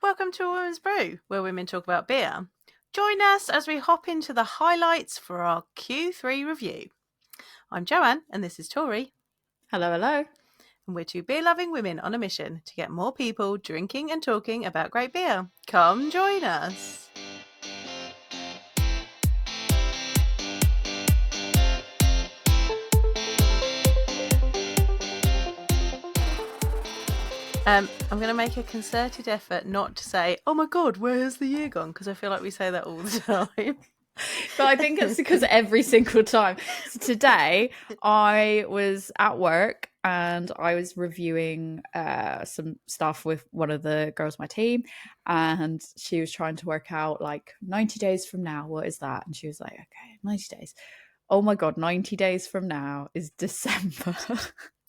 Welcome to A Woman's Brew, where women talk about beer. Join us as we hop into the highlights for our Q3 review. I'm Joanne, and this is Tori. Hello, hello. And we're two beer-loving women on a mission to get more people drinking and talking about great beer. Come join us. I'm going to make a concerted effort not to say, oh my God, where has the year gone? Because I feel like we say that all the time. But I think it's because every single time. So today I was at work and I was reviewing some stuff with one of the girls on my team, and she was trying to work out like 90 days from now, what is that? And she was like, okay, 90 days. Oh my God, 90 days from now is December.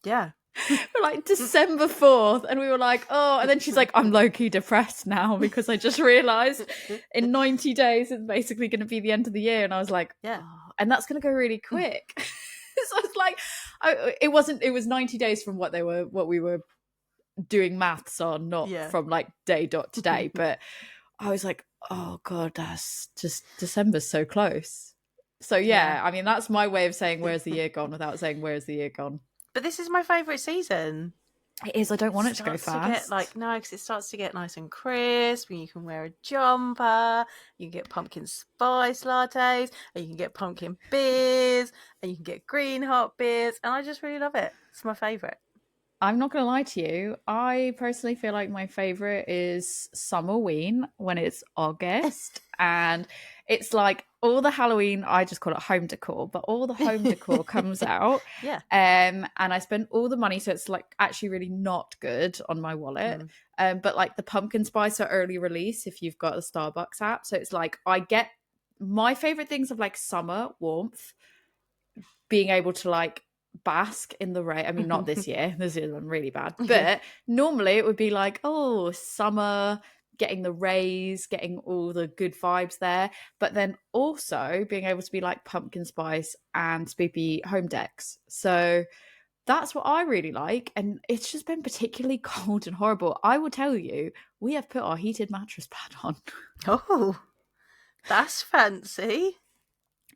Yeah. We're like December 4th, and we were like, oh, and then she's like, I'm low-key depressed now because I just realised in 90 days it's basically going to be the end of the year. And I was like, yeah, oh, and that's going to go really quick. So it's like, it was 90 days from what we were doing maths on, not from like day dot to day. But I was like, oh God, that's just December's so close. So yeah, I mean, that's my way of saying where's the year gone without saying where's the year gone. But this is my favourite season. It is. I don't want it to go fast. Because it starts to get nice and crisp, and you can wear a jumper, you can get pumpkin spice lattes, and you can get pumpkin beers, and you can get green hot beers, and I just really love it. It's my favourite. I'm not going to lie to you. I personally feel like my favourite is Summerween when it's August. And it's like all the Halloween, I just call it home decor, but all the home decor comes out. Yeah. And I spend all the money. So it's like actually really not good on my wallet. But like the pumpkin spice are early release if you've got the Starbucks app. So it's like I get my favourite things of like summer warmth, being able to like bask in the rain. I mean, not this year. This year's been really bad. But normally it would be like, oh, summer, getting the rays, getting all the good vibes there. But then also being able to be like pumpkin spice and spoopy home decks. So that's what I really like. And it's just been particularly cold and horrible. I will tell you, we have put our heated mattress pad on. Oh, that's fancy.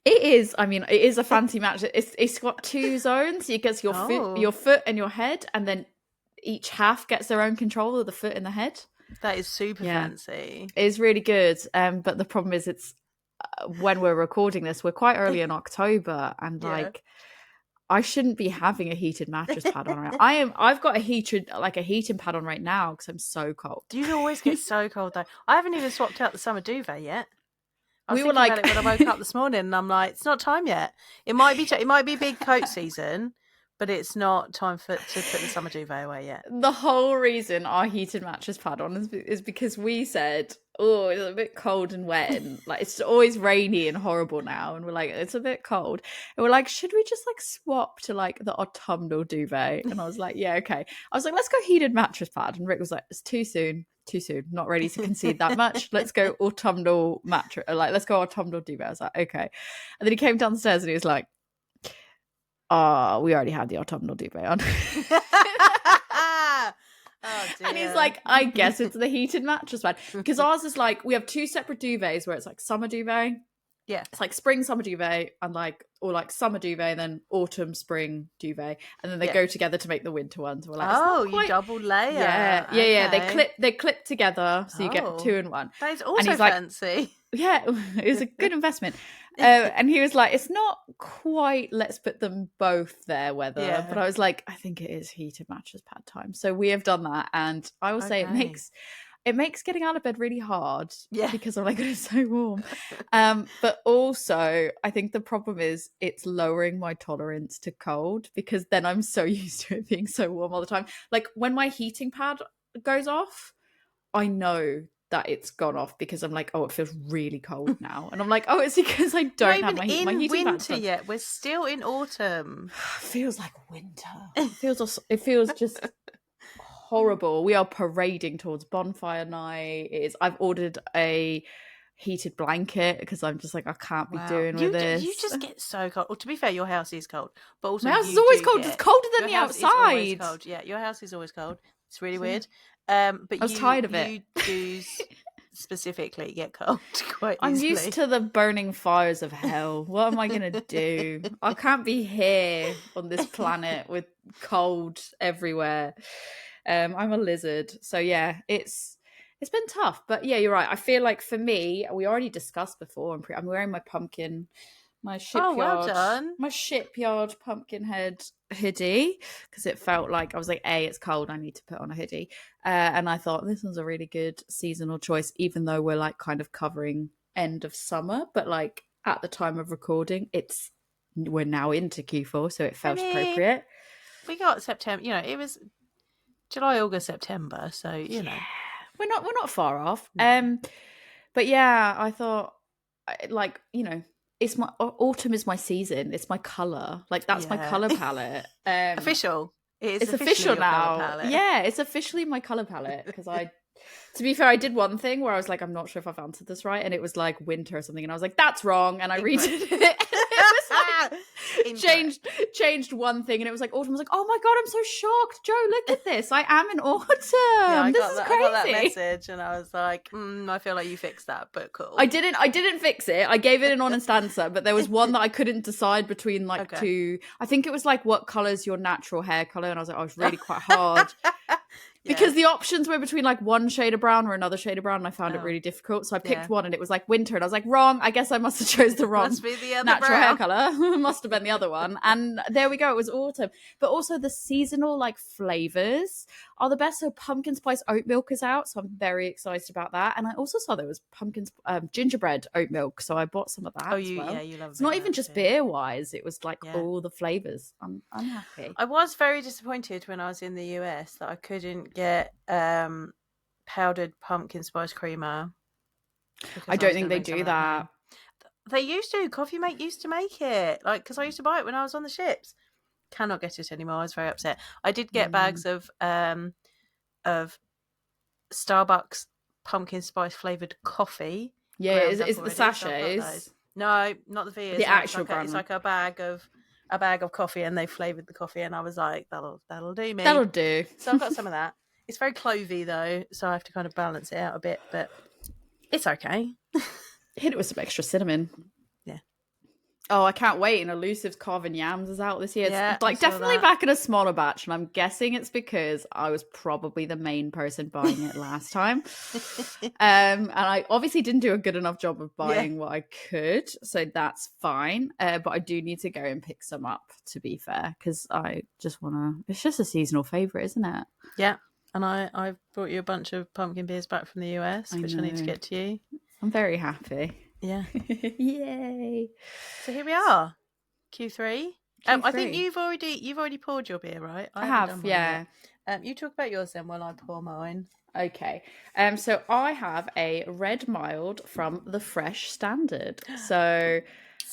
It is. I mean, it is a fancy mattress. It's got two zones. You get your foot and your head, and then each half gets their own control of the foot and the head. That is super fancy. It is really good. But the problem is, it's when we're recording this, we're quite early in October, and like I shouldn't be having a heated mattress pad on right now. I've got a heating pad on right now because I'm so cold. You always get so cold though. I haven't even swapped out the summer duvet yet. I was thinking about it when I woke up this morning, and I'm like, it's not time yet. It might be big coat season, but it's not time to put the summer duvet away yet. The whole reason our heated mattress pad on is because we said, oh, it's a bit cold and wet, and like it's always rainy and horrible now, and we're like, it's a bit cold, and we're like, should we just like swap to like the autumnal duvet? And I was like, yeah, okay. I was like, let's go heated mattress pad, and Rick was like, it's too soon, not ready to concede that much. Let's go autumnal mattress, like let's go autumnal duvet. I was like, okay. And then he came downstairs and he was like, oh, we already had the autumnal duvet on. Oh, dear. And he's like, I guess it's the heated mattress pad. Because ours is like, we have two separate duvets where it's like summer duvet. Yeah. It's like spring, summer duvet, and like, or like summer duvet, and then autumn, spring duvet. And then they go together to make the winter ones. We're like, oh, you double layer. Yeah. Yeah. They clip together. So you get two in one. That is also fancy. Like, yeah, it was a good investment. And he was like, it's not quite, let's put them both there weather. Yeah. But I was like, I think it is heated mattress pad time. So we have done that. And I will say it makes getting out of bed really hard. Yeah. Because I'm like, it's so warm. But also, I think the problem is it's lowering my tolerance to cold, because then I'm so used to it being so warm all the time. Like when my heating pad goes off, I know that it's gone off because I'm like, oh, it feels really cold now. And I'm like, oh, it's because I don't have my heating pad. Not even in winter yet. We're still in autumn. Feels like winter. It feels just horrible. We are parading towards bonfire night. I've ordered a heated blanket because I'm just like, I can't be doing with this. You just get so cold. Well, to be fair, your house is cold, but also my house is always cold. It's colder than the outside. Cold. Yeah, your house is always cold. It's really weird. But I was tired of it. you do specifically get cold quite I'm easily. used to the burning fires of hell. What am I going to do? I can't be here on this planet with cold everywhere. I'm a lizard. So yeah, it's been tough. But yeah, you're right. I feel like for me, we already discussed before, I'm wearing my pumpkin, my Oh, well shipyard, done. my shipyard pumpkin head hoodie, because it felt like I was like, it's cold, I need to put on a hoodie. And I thought this was a really good seasonal choice, even though we're like kind of covering end of summer, but like at the time of recording, we're now into Q4, so it felt appropriate. We got September, it was July, August, September, so know. We're not far off. No. But yeah, I thought, like, it's my autumn is my season. It's my color. Like, that's my color palette. Official. It's official now. Yeah, it's officially my color palette, because to be fair, I did one thing where I was like, I'm not sure if I've answered this right, and it was like winter or something, and I was like, that's wrong, and I redid it. It was like, changed one thing, and it was like autumn. I was like, oh my god, I'm so shocked, Joe, look at this, I am in autumn. Yeah, this is crazy. I got that message, and I was like, I feel like you fixed that, but cool. I didn't fix it. I gave it an honest answer, but there was one that I couldn't decide between, like, two. I think it was like, what color's your natural hair color, and I was like, it's really quite hard. Because the options were between like one shade of brown or another shade of brown, and I found it really difficult. So I picked one, and it was like winter, and I was like, wrong. I guess I must have chose the wrong natural hair color. Must have been the other one. And there we go. It was autumn. But also the seasonal like flavors are the best. So pumpkin spice oat milk is out, so I'm very excited about that. And I also saw there was gingerbread oat milk, so I bought some of that. You love. It's not even just beer wise; it was like all the flavors. I'm happy. I was very disappointed when I was in the US that I couldn't get powdered pumpkin spice creamer. I don't think they do that. They used to. Coffee Mate used to make it, like, because I used to buy it when I was on the ships. Cannot get it anymore. I was very upset. I did get bags of Starbucks pumpkin spice flavored coffee. Yeah, is the sachets? No, not the Vias. The actual brand. It's like a bag of coffee, and they flavored the coffee, and I was like, that'll do me. That'll do. So I've got some of that. It's very clovey though, so I have to kind of balance it out a bit, but it's okay. Hit it with some extra cinnamon. Yeah. Oh, I can't wait. And Elusive's carving yams is out this year. It's like definitely back in a smaller batch, and I'm guessing it's because I was probably the main person buying it last time. And I obviously didn't do a good enough job of buying what I could, so that's fine. But I do need to go and pick some up, to be fair, because I just want to. It's just a seasonal favourite, isn't it? Yeah. And I brought you a bunch of pumpkin beers back from the US, which I need to get to you. I'm very happy. Yeah. Yay. So here we are. Q3. I think you've already poured your beer, right? I have, yeah. You talk about yours then while I pour mine. Okay. So I have a red mild from the Fresh Standard. So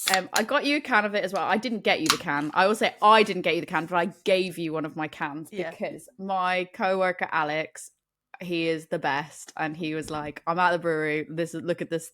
I got you a can of it as well. I didn't get you the can. I will say I didn't get you the can, but I gave you one of my cans because my co-worker Alex, he is the best, and he was like, I'm at the brewery, look at this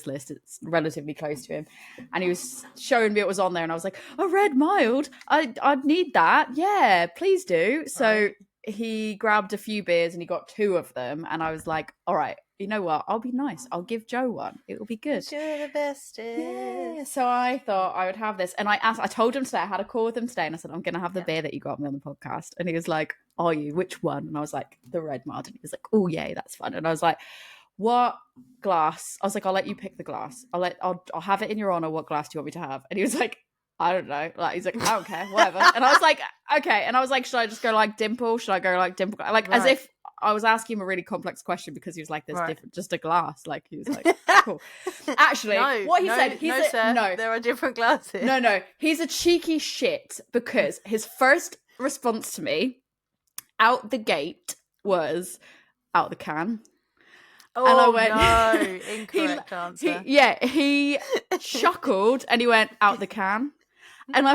list, it's relatively close to him, and he was showing me what was on there, and I was like, a red mild, I'd need that, yeah, please do. So he grabbed a few beers and he got 2 of them, and I was like, all right, you know what, I'll be nice, I'll give Joe one, it will be good. You're the bestest. Yeah. So I thought I would have this, and I told him today, I had a call with him today, and I said, I'm gonna have the beer that you got me on the podcast, and he was like, are you? Which one? And I was like, the red mild. And he was like, oh yay, that's fun. And I was like, what glass? I was like, I'll let you pick the glass. I'll have it in your honor. What glass do you want me to have? And he was like, I don't know. Like, he's like, I don't care, whatever. And I was like, okay. And I was like, should I just go like dimple? Should I go like dimple? Like, as if I was asking him a really complex question, because he was like, there's different, just a glass. Like, he was like, cool. Actually, what he said, no, there are different glasses. No, he's a cheeky shit, because his first response to me out the gate was out the can. Oh, and I went, no, incorrect answer. He chuckled and he went, out the can. And I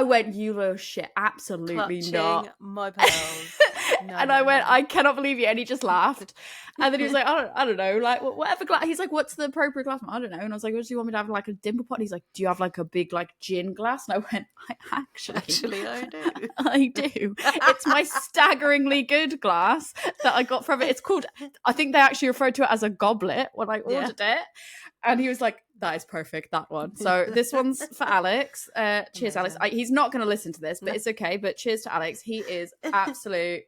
went, you little shit, absolutely clutching not. My pearls. And I went, I cannot believe you. And he just laughed. And then he was like, I don't know, like whatever glass. He's like, what's the appropriate glass? I don't know. And I was like, what do you want me to have, like a dimple pot? And he's like, do you have like a big like gin glass? And I went, actually I do. I do. It's my staggeringly good glass that I got from it. It's called, I think they actually referred to it as a goblet when I ordered it. And he was like, that is perfect, that one. So this one's for Alex. Cheers, Alex. He's not going to listen to this, but it's okay. But cheers to Alex. He is absolute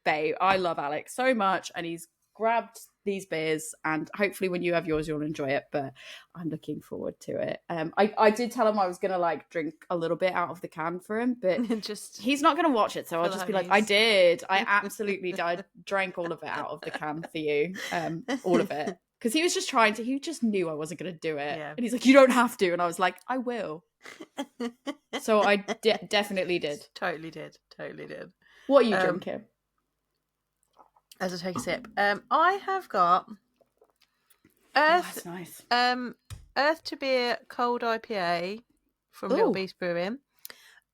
babe. I love Alex so much. And he's grabbed these beers. And hopefully when you have yours, you'll enjoy it. But I'm looking forward to it. I did tell him I was going to like drink a little bit out of the can for him. But he's not going to watch it. So I'll just be like, I did. I absolutely did. I drank all of it out of the can for you. All of it. Because he was just he just knew I wasn't going to do it. Yeah. And he's like, you don't have to. And I was like, I will. So I definitely did. Totally did. What are you drinking? As I take a sip. I have got Earth. Oh, that's nice. Earth to Beer Cold IPA from Little Beast Brewing.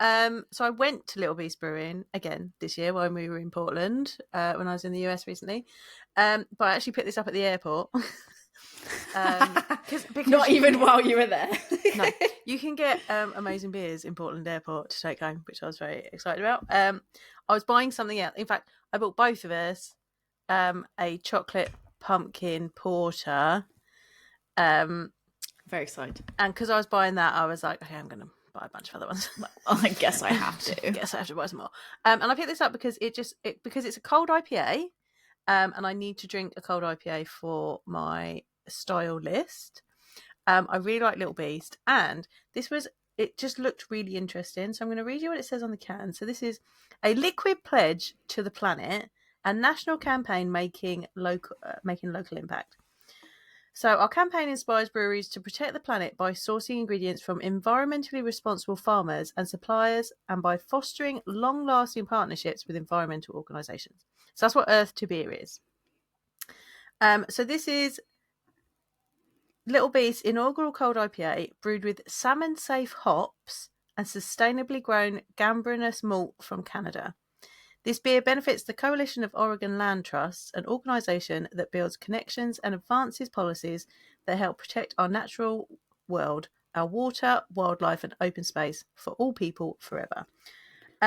So I went to Little Beast Brewing again this year when we were in Portland, when I was in the US recently. But I actually picked this up at the airport. Because not even while you were there. No, you can get amazing beers in Portland Airport to take home, which I was very excited about. I was buying something else. In fact, I bought both of us a chocolate pumpkin porter. Very excited. And because I was buying that, I was like, okay, I'm going to buy a bunch of other ones. I guess I have to. Guess I have to buy some more. And I picked this up because because it's a cold IPA, and I need to drink a cold IPA for my style list. I really like Little Beast, and it just looked really interesting. So I'm going to read you what it says on the can. So this is a liquid pledge to the planet, a national campaign making local impact. So our campaign inspires breweries to protect the planet by sourcing ingredients from environmentally responsible farmers and suppliers, and by fostering long-lasting partnerships with environmental organisations. So that's what Earth to Beer is. So this is Little Beast's inaugural cold IPA, brewed with Salmon Safe hops and sustainably grown gambrinus malt from Canada. This beer benefits the Coalition of Oregon Land Trusts, an organisation that builds connections and advances policies that help protect our natural world, our water, wildlife and open space for all people forever.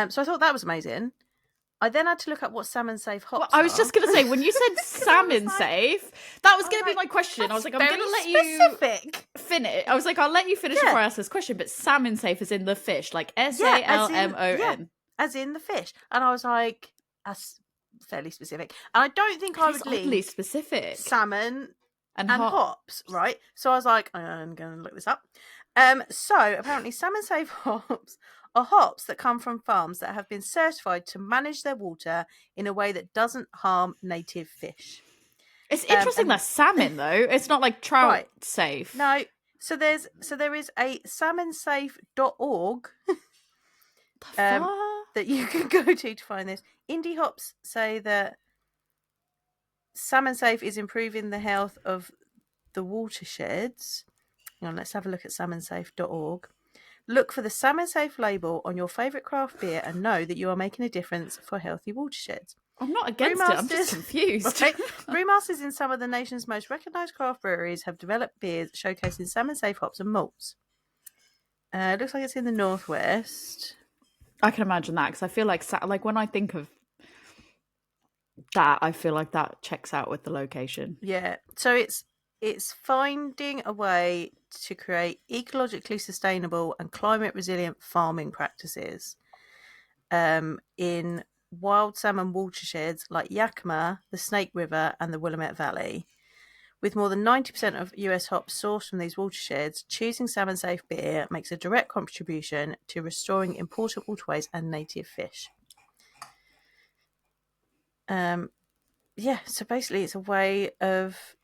So I thought that was amazing. I then had to look up what Salmon Safe hops I was just going to say, when you said Salmon Safe, that was going to be my question. I was like, I'm going to let you finish. I was like, I'll let you finish before I ask this question, but Salmon Safe is in the fish, like SALMON. Yeah, as in the fish. And I was like, that's fairly specific. And I don't think I would leave specific salmon and hops, right? So I was like, I'm going to look this up. So apparently Salmon Safe hops are hops that come from farms that have been certified to manage their water in a way that doesn't harm native fish. It's interesting that salmon, though. It's not like trout safe. No. So there is a salmonsafe.org that you can go to find this. Indie Hops say that Salmon Safe is improving the health of the watersheds. Hang on, let's have a look at salmonsafe.org. Look for the Salmon Safe label on your favourite craft beer and know that you are making a difference for healthy watersheds. I'm not against it, I'm just confused. Right? Brewmasters in some of the nation's most recognised craft breweries have developed beers showcasing Salmon Safe hops and malts. It looks like it's in the Northwest. I can imagine that, because I feel like when I think of that, I feel like that checks out with the location. Yeah, so it's finding a way to create ecologically sustainable and climate resilient farming practices in wild salmon watersheds like Yakima, the Snake River and the Willamette Valley. With more than 90% of US hops sourced from these watersheds, choosing Salmon Safe beer makes a direct contribution to restoring important waterways and native fish. So basically it's a way of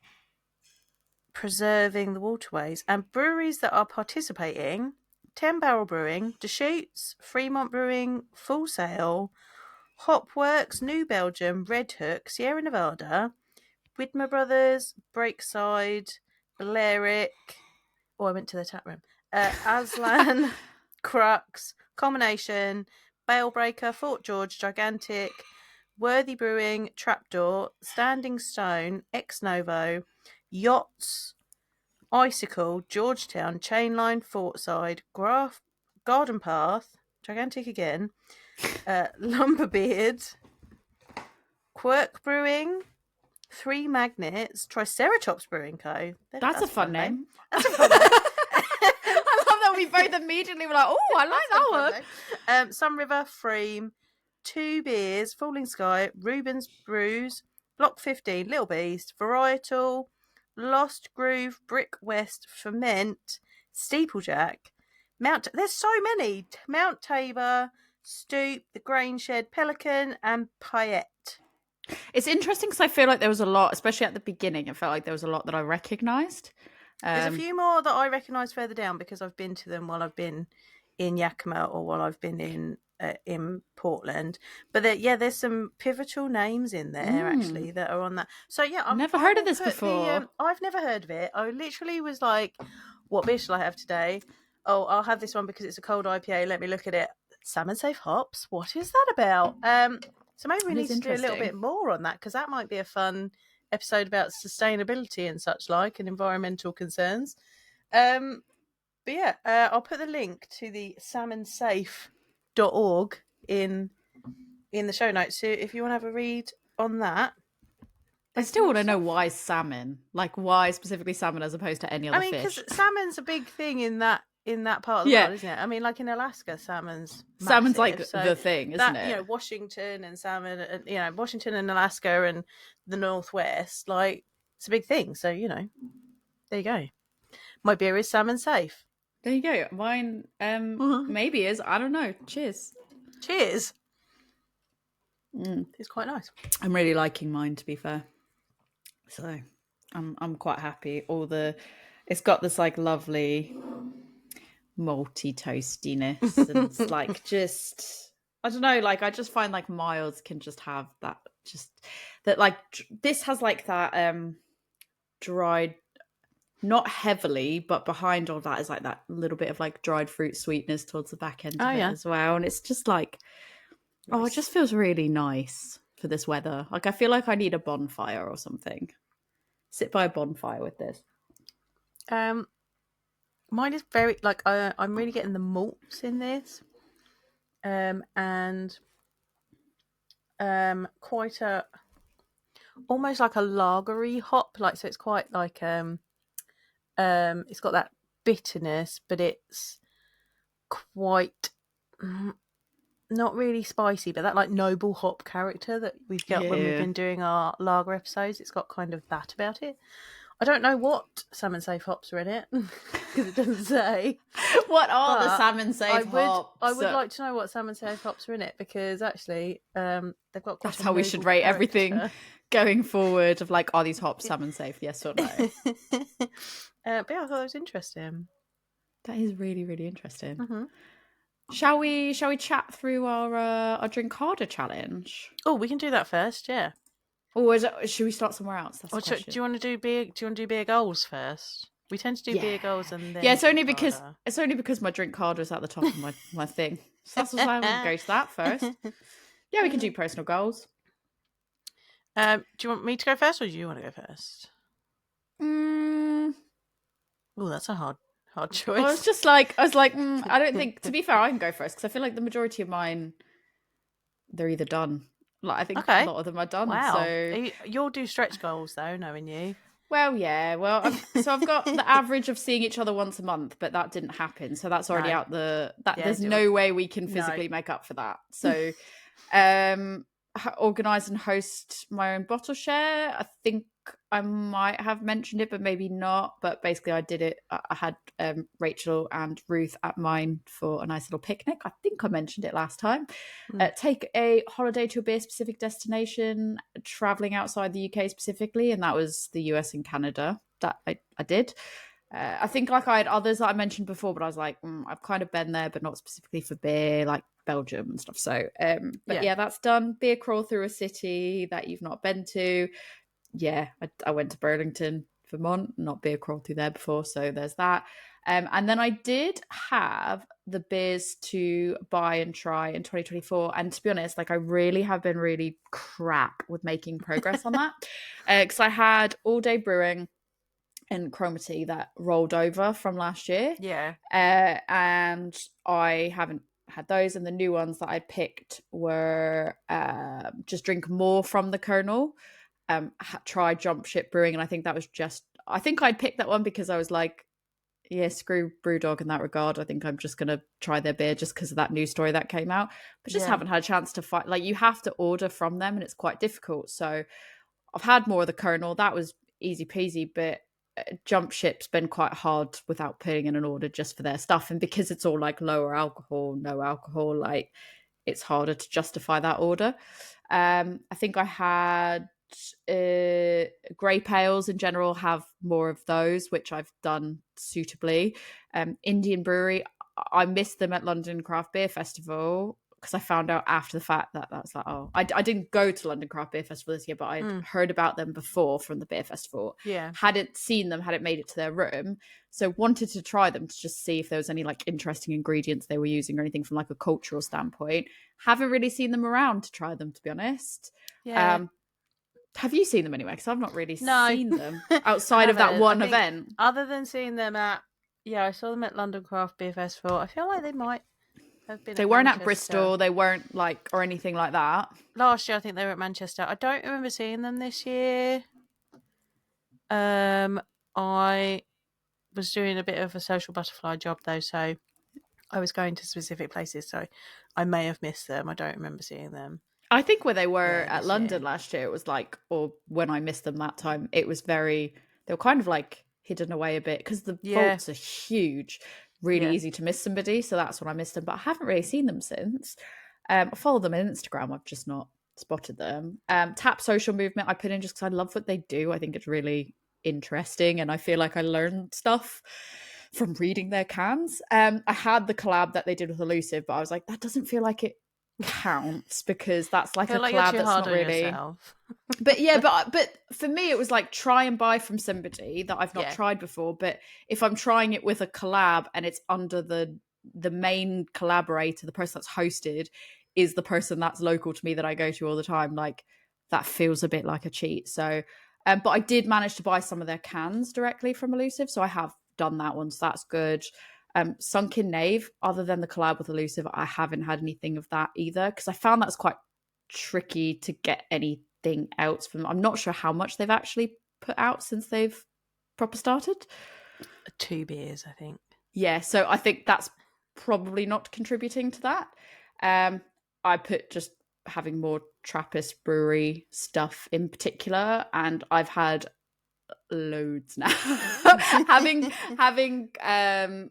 preserving the waterways. And breweries that are participating: 10 Barrel Brewing, Deschutes, Fremont Brewing, Full Sail, Hopworks, New Belgium, Red Hook, Sierra Nevada, Widmer Brothers, Breakside, Balearic. I went to the tap room. Aslan, Crux, Combination, Bale Breaker, Fort George, Gigantic, Worthy Brewing, Trapdoor, Standing Stone, Ex Novo, Yachts, Icicle, Georgetown, Chainline, Fortside, Garden Path, Gigantic again, Lumberbeard, Quirk Brewing, Three Magnets, Triceratops Brewing Co. That's a fun name. That's a fun name. I love that we both immediately were like, oh, I like that one. Sun River, Freem, Two Beers, Falling Sky, Rubens Brews, Block 15, Little Beast, Varietal, Lost Groove, Brick West, Ferment, Steeplejack, there's so many. Mount Tabor, Stoop, The Grain Shed, Pelican, and Payette. It's interesting because I feel like there was a lot, especially at the beginning, it felt like there was a lot that I recognised. There's a few more that I recognise further down because I've been to them while I've been in Yakima or while I've been in Portland. But there's some pivotal names in there actually that are on that. So I've never heard of this before. I've never heard of it. I literally was like, what beer shall I have today? Oh, I'll have this one because it's a cold IPA. Let me look at it. Salmon Safe hops. What is that about? So maybe we need to do a little bit more on that because that might be a fun episode about sustainability and such like and environmental concerns. I'll put the link to the salmonsafe.org in the show notes. So if you want to have a read on that. I still want to know why salmon. Like why specifically salmon as opposed to any other fish? Because salmon's a big thing in that part of the world, isn't it? I mean, like in Alaska, salmon's like the thing, isn't it? Washington and salmon, and Washington and Alaska and the Northwest, like it's a big thing. So there you go. My beer is Salmon Safe. There you go. Mine maybe is. I don't know. Cheers. Cheers. It's quite nice. I'm really liking mine, to be fair. So I'm quite happy. It's got this like lovely malty toastiness and it's like just I don't know, like I just find like milds can just have that, just that like this has like that dried, not heavily, but behind all that is like that little bit of like dried fruit sweetness towards the back end of it as well, and it's just like it just feels really nice for this weather. Like I feel like I need a bonfire or something. Sit by a bonfire with this. Mine is very like I'm really getting the malts in this, and quite a almost like a lagery hop. Like so, it's quite like it's got that bitterness, but it's quite not really spicy, but that like noble hop character that we've got when we've been doing our lager episodes. It's got kind of that about it. I don't know what Salmon Safe hops are in it because it doesn't say. What are the Salmon Safe hops? I would like to know what Salmon Safe hops are in it because actually they've got quite That's how we should rate character. Everything going forward of like, are these hops Salmon Safe, yes or no? But I thought it was interesting. That is really, really interesting. Mm-hmm. Shall we chat through our drink harder challenge? Oh, we can do that first, yeah. Or should we start somewhere else? That's the question. Do you want to do beer goals first? We tend to do beer goals and then it's only because my drink harder is at the top of my thing. So that's why I'm going to go to that first. Yeah, we can do personal goals. Do you want me to go first, or do you want to go first? Oh, that's a hard choice. I was like, I don't think. To be fair, I can go first because I feel like the majority of mine, they're either done. Like I think a lot of them are done. Wow. So you'll do stretch goals though, knowing you. Well, yeah. Well, I've got the average of seeing each other once a month, but that didn't happen. So that's already out there's no way we can physically make up for that. So, organize and host my own bottle share. I think I might have mentioned it, but maybe not. But basically, I did it. I had Rachel and Ruth at mine for a nice little picnic. I think I mentioned it last time. Take a holiday to a beer-specific destination, traveling outside the UK specifically, and that was the US and Canada. That I did. I think like I had others that I mentioned before, but I was like, I've kind of been there, but not specifically for beer, like Belgium and stuff. So, that's done. Beer crawl through a city that you've not been to. Yeah, I went to Burlington. Vermont, not beer cruelty there before, so there's that. And then I did have the beers to buy and try in 2024, and to be honest, like I really have been really crap with making progress on that, because I had All Day Brewing and Chromaty that rolled over from last year, Yeah. and I haven't had those. And the new ones that I picked were just drink more from the kernel. Try Jump Ship Brewing, and I think that was I think I'd picked that one because I was like, yeah, screw Brewdog in that regard. I think I'm just gonna try their beer just because of that news story that came out, but just Yeah. haven't had a chance to find. Like, you have to order from them, and it's quite difficult. So I've had more of the kernel. That was easy peasy, but Jump Ship's been quite hard without putting in an order just for their stuff, and because it's all like lower alcohol, no alcohol, like it's harder to justify that order. I think I had grey pales in general, have more of those, which I've done suitably. Indian Brewery, I missed them at London Craft Beer Festival because I found out after the fact that was like, oh, I didn't go to London Craft Beer Festival this year, but I'd heard about them before from the beer festival. Yeah. Hadn't seen them, hadn't made it to their room, so wanted to try them to just see if there was any like interesting ingredients they were using or anything from like a cultural standpoint. Haven't really seen them around to try them, to be honest. Yeah. Have you seen them anyway? Because I've not really seen them outside of that one event. Other than seeing them I saw them at London Craft Beer Festival. I feel like they might have been. They weren't at Bristol. They weren't like or anything like that. Last year, I think they were at Manchester. I don't remember seeing them this year. I was doing a bit of a social butterfly job though, so I was going to specific places, so I may have missed them. I don't remember seeing them. I think where they were at London last year, it was like, or when I missed them that time, it was they were kind of like hidden away a bit because the vaults are huge, really easy to miss somebody. So that's when I missed them, but I haven't really seen them since. I follow them on Instagram. I've just not spotted them. Tap Social Movement, I put in just because I love what they do. I think it's really interesting, and I feel like I learned stuff from reading their cans. I had the collab that they did with Elusive, but I was like, that doesn't feel like it counts because that's like a collab that's not really. But yeah, but for me it was like try and buy from somebody that I've not tried before. But if I'm trying it with a collab and it's under the main collaborator, the person that's hosted is the person that's local to me that I go to all the time, like that feels a bit like a cheat. So but I did manage to buy some of their cans directly from Elusive, so I have done that one, so that's good. Sunken Knave, other than the collab with Elusive, I haven't had anything of that either because I found that's quite tricky to get anything else from them. I'm not sure how much they've actually put out since they've proper started. 2 beers, I think. Yeah, so I think that's probably not contributing to that. I put just having more Trappist brewery stuff in particular, and I've had loads now. having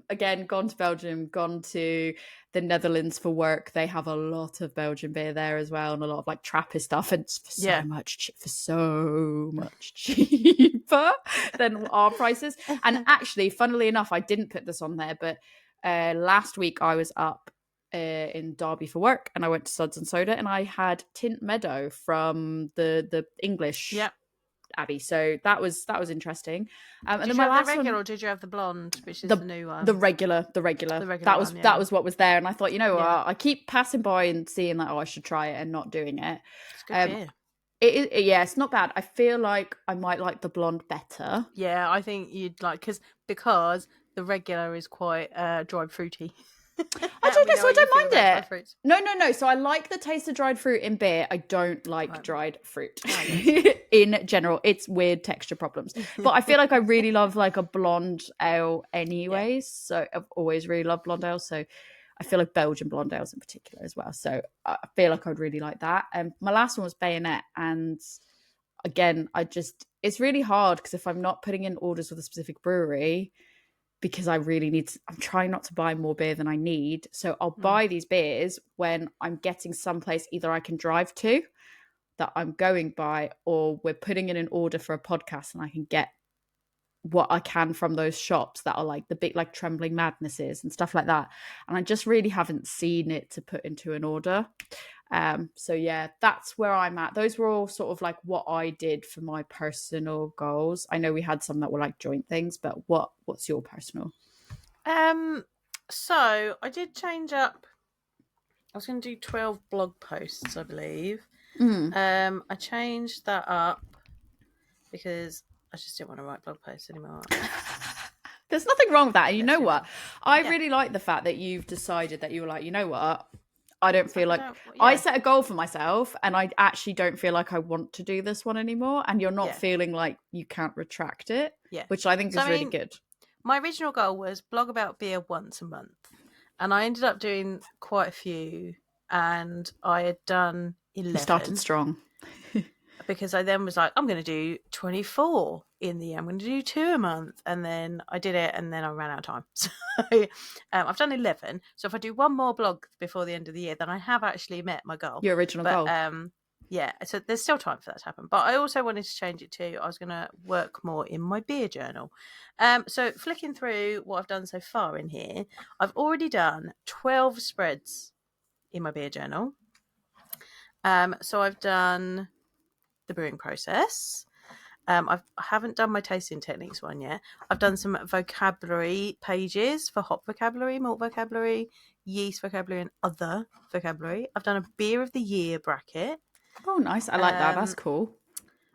again gone to Belgium, gone to the Netherlands for work, they have a lot of Belgian beer there as well, and a lot of like Trappist stuff, and it's for so much cheaper than our prices. And actually, funnily enough, I didn't put this on there, but last week I was up in Derby for work, and I went to Suds and Soda, and I had Tint Meadow from the English Abbey, so that was interesting. And did then you my have last the regular one, or did you have the blonde, which is the new one? The regular. That was what was there, and I thought, I keep passing by and seeing that, I should try it, and not doing it. It's good beer. It's not bad. I feel like I might like the blonde better. Yeah, I think you'd like because the regular is quite dried fruity. I don't know, so I don't mind it. No. So I like the taste of dried fruit in beer. I don't like dried fruit in general. It's weird texture problems. But I feel like I really love like a blonde ale anyways. So I've always really loved blonde ale. So I feel like Belgian blonde ales in particular as well. So I feel like I'd really like that. My last one was Bayonet. And again, it's really hard because if I'm not putting in orders with a specific brewery, because I really I'm trying not to buy more beer than I need. So I'll buy these beers when I'm getting someplace either I can drive to that I'm going by, or we're putting in an order for a podcast and I can get what I can from those shops that are like the big, like Trembling Madnesses and stuff like that. And I just really haven't seen it to put into an order. So yeah, that's where I'm at. Those were all sort of like what I did for my personal goals. I know we had some that were like joint things, but what's your personal? So I did change up. I was going to do 12 blog posts, I believe. Mm. I changed that up because I just didn't want to write blog posts anymore. There's nothing wrong with that. And you know what? I Yeah. really like the fact that you've decided that you were like, you know what? I don't feel like yeah. I set a goal for myself and I actually don't feel like I want to do this one anymore. And you're not Yeah. feeling like you can't retract it, Yeah. which I think So, is really good. My original goal was blog about beer once a month. And I ended up doing quite a few. And I had done 11. You started strong. Because I then was like, I'm going to do 24 in the year. I'm going to do 2 a month. And then I did it and then I ran out of time. So I've done 11. So if I do one more blog before the end of the year, then I have actually met my goal. Your original goal. Yeah, so there's still time for that to happen. But I also wanted to change it too. I was going to work more in my beer journal. So flicking through what I've done so far in here, I've already done 12 spreads in my beer journal. So I've done the brewing process. I haven't done my tasting techniques one yet. I've done some vocabulary pages for hop vocabulary, malt vocabulary, yeast vocabulary, and other vocabulary. I've done a beer of the year bracket. Oh, nice. I like that. That's cool.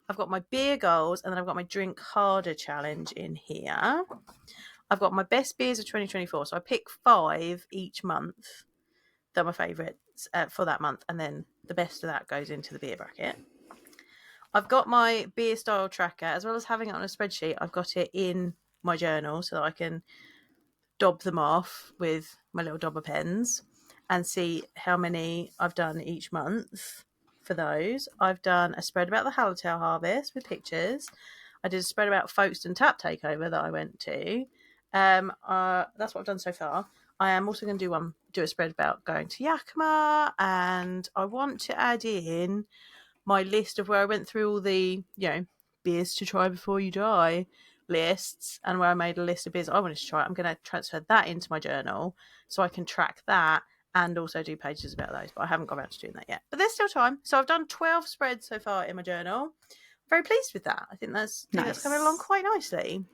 I've got my beer goals, and then I've got my drink harder challenge in here. I've got my best beers of 2024. So I pick 5 each month. They're my favourites for that month, and then the best of that goes into the beer bracket. I've got my beer style tracker, as well as having it on a spreadsheet. I've got it in my journal so that I can dob them off with my little dobber pens and see how many I've done each month for those. I've done a spread about the Hallertau harvest with pictures. I did a spread about Folkestone Tap Takeover that I went to. That's what I've done so far. I am also going to do a spread about going to Yakima, and I want to add in my list of where I went through all the, beers to try before you die lists, and where I made a list of beers I wanted to try. I'm going to transfer that into my journal so I can track that and also do pages about those, but I haven't got around to doing that yet. But there's still time. So I've done 12 spreads so far in my journal. I'm very pleased with that. I think that's coming along quite nicely.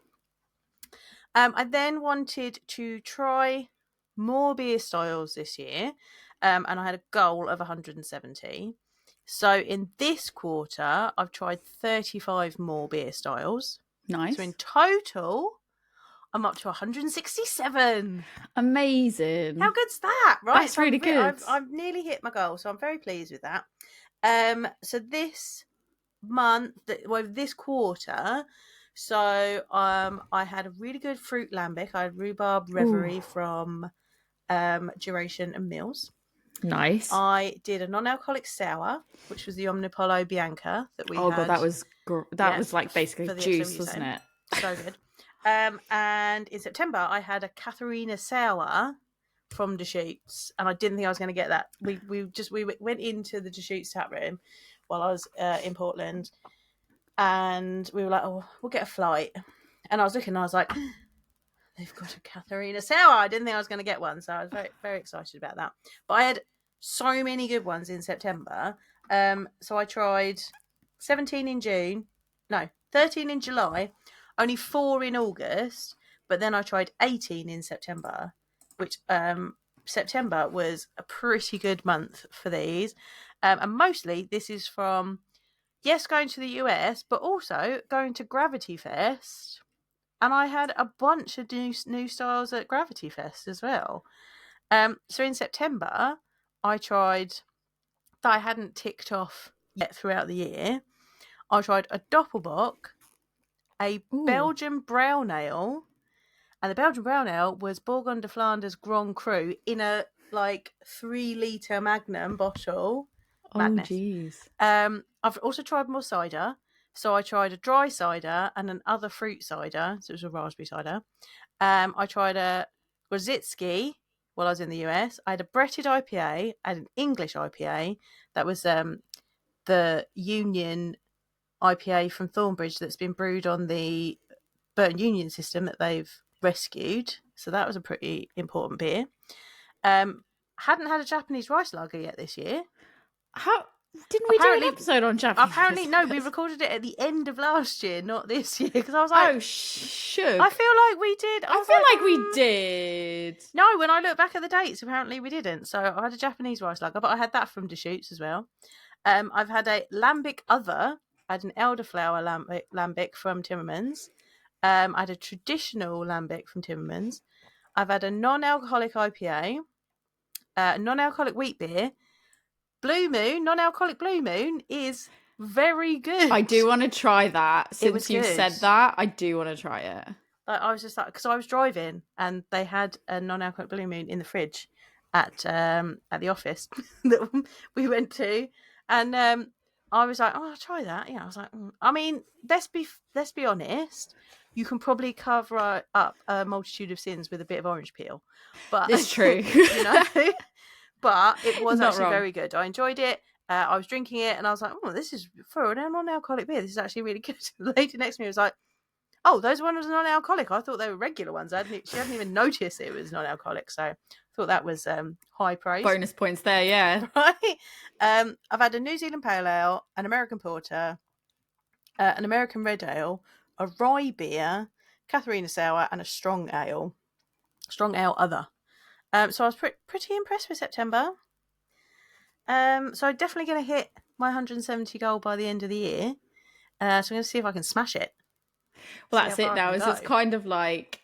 I then wanted to try more beer styles this year, and I had a goal of 170. So in this quarter, I've tried 35 more beer styles. Nice. So in total, I'm up to 167. Amazing. How good's that, right? That's really good. I've nearly hit my goal, so I'm very pleased with that. So this month, this quarter, so I had a really good fruit lambic. I had rhubarb reverie from Duration and Mills. Nice. I did a non-alcoholic sour, which was the Omnipollo Bianca that we had. Oh god, that was like basically juice, wasn't it? So good. And in September, I had a Katharina sour from Deschutes, and I didn't think I was going to get that. We went into the Deschutes tap room while I was in Portland, and we were like, "Oh, we'll get a flight." And I was looking, and I was like, "They've got a Katharina sour." I didn't think I was going to get one, so I was very, very excited about that. But I had so many good ones in September. So I tried 17 in June, no, 13 in July, only 4 in August, but then I tried 18 in September, which September was a pretty good month for these. And mostly this is from, yes, going to the US, but also going to Gravity Fest. And I had a bunch of new styles at Gravity Fest as well. So in September, I tried, that I hadn't ticked off yet throughout the year, I tried a Doppelbock, a Belgian brown ale, and the Belgian brown ale was Bourgogne de Flanders Grand Cru in a 3-litre Magnum bottle. Madness. Oh jeez. I've also tried more cider. So I tried a dry cider and an other fruit cider. So it was a raspberry cider. I tried a Grozitsky while I was in the US. I had a Bretted IPA and an English IPA. That was the Union IPA from Thornbridge that's been brewed on the Burton Union system that they've rescued. So that was a pretty important beer. Hadn't had a Japanese rice lager yet this year. How didn't we do an episode on Japanese? Apparently, no. We recorded it at the end of last year, not this year. Because I was like, oh, shook. I feel like we did. I feel like we did. No, when I look back at the dates, apparently we didn't. So I had a Japanese rice lager, but I had that from Deschutes as well. I've had a lambic other. I had an elderflower lambic from Timmermans. I had a traditional lambic from Timmermans. I've had a non-alcoholic IPA, non-alcoholic wheat beer. Blue Moon, non-alcoholic Blue Moon is very good. I do want to try that. Since you said that, I do want to try it. I was just like, because I was driving and they had a non-alcoholic Blue Moon in the fridge at the office that we went to, and I was like, oh, I'll try that. Yeah, I was like, I mean, let's be honest. You can probably cover up a multitude of sins with a bit of orange peel, but it's true, you know. But it was actually very good. I enjoyed it. I was drinking it, and I was like, "Oh, this is for a non-alcoholic beer. This is actually really good." The lady next to me was like, "Oh, those ones are non-alcoholic. I thought they were regular ones. She hadn't even noticed it was non-alcoholic." So I thought that was high praise. Bonus points there, yeah. Right. I've had a New Zealand Pale Ale, an American Porter, an American Red Ale, a rye beer, Katharina Sour, and a strong ale other. So I was pretty impressed with September. So I'm definitely going to hit my 170 goal by the end of the year. So I'm going to see if I can smash it. Well, that's it now. It's kind of like,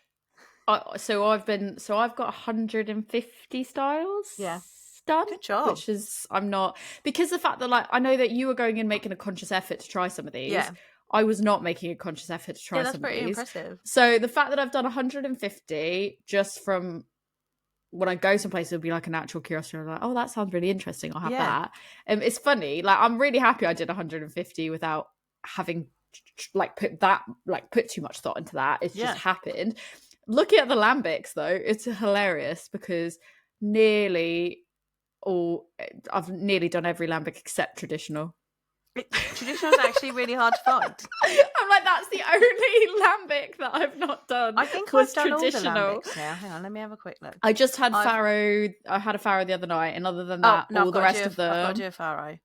so I've got 150 styles. Yeah. Done. Good job. Which is, I'm not, because the fact that like, I know that you were going and making a conscious effort to try some of these. Yeah. I was not making a conscious effort to try some of these. That's pretty impressive. So the fact that I've done 150 just from when I go someplace, it'll be like a natural curiosity. I'm like, oh, that sounds really interesting. I'll have that. It's funny. Like, I'm really happy I did 150 without having put too much thought into that. It's just happened. Looking at the lambics though, it's hilarious because I've nearly done every lambic except traditional. Traditional is actually really hard to find. I'm like, that's the only lambic that I've not done. I think I've done traditional. All the lambics now. Hang on, let me have a quick look. I just had farrow. I had a farrow the other night, and other than that, all the rest of them. I've got to do a farrow.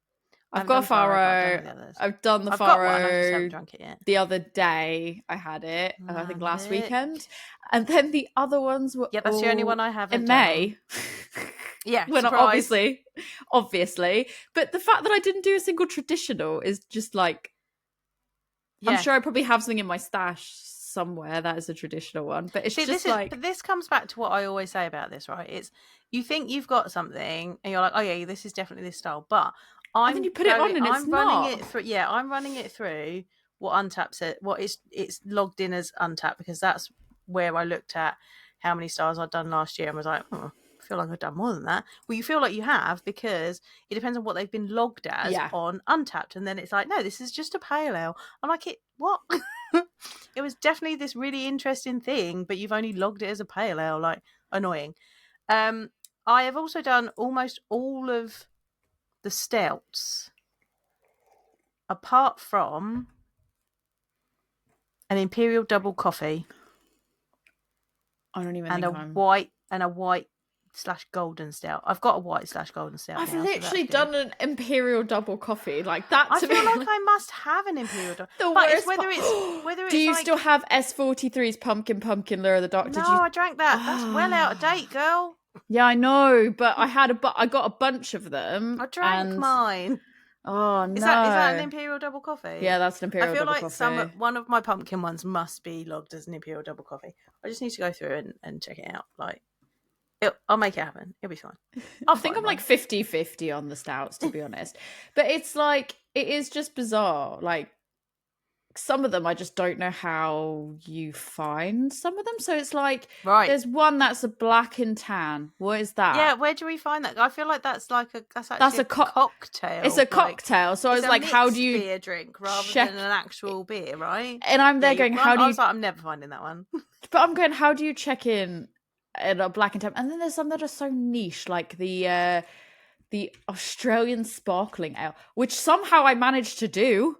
I've got a farrow. I've done the farrow. Got one, I just haven't drunk it yet. The other day I had it. I think last weekend, and then the other ones were. Yeah, that's the only one I haven't in May. Yeah, when obviously, but the fact that I didn't do a single traditional is just like, I'm sure I probably have something in my stash somewhere that is a traditional one, but it's but this comes back to what I always say about this, right? It's you think you've got something and you're like, oh yeah, this is definitely this style, but and then you put it on and it's not. I'm running it through what Untapped said, what it's logged in as Untapped, because that's where I looked at how many styles I'd done last year and was like, I feel like I've done more than that. Well, you feel like you have because it depends on what they've been logged as on Untapped, and then it's like, no, this is just a pale ale. I'm like, what? It was definitely this really interesting thing, but you've only logged it as a pale ale. Like, annoying. I have also done almost all of the stouts, apart from an imperial double coffee. I don't even and a white / golden stout. I've got a white / golden stout. I've literally done an imperial double coffee like that. I feel like I must have an imperial double. But it's whether it's Do you still have S43's pumpkin lure of the doctor? No, I drank that. That's well out of date, girl. Yeah, I know, but I got a bunch of them. I drank mine. Oh no! Is that an imperial double coffee? Yeah, that's an imperial double coffee. I feel like one of my pumpkin ones must be logged as an imperial double coffee. I just need to go through and check it out. Like, I'll make it happen. It'll be fine. I think I'm like 50-50 on the stouts, to be honest. But it's like, it is just bizarre. Like, some of them I just don't know how you find some of them. So it's like, there's one that's a black and tan. What is that? Yeah, where do we find that? I feel like that's a cocktail. It's a cocktail. So I was like, how do you beer drink rather than an actual beer, right? And I'm there going, how do you? I was like, I'm never finding that one. But I'm going, how do you check in at a black and tan? And then there's some that are so niche, like the Australian sparkling ale, which somehow I managed to do.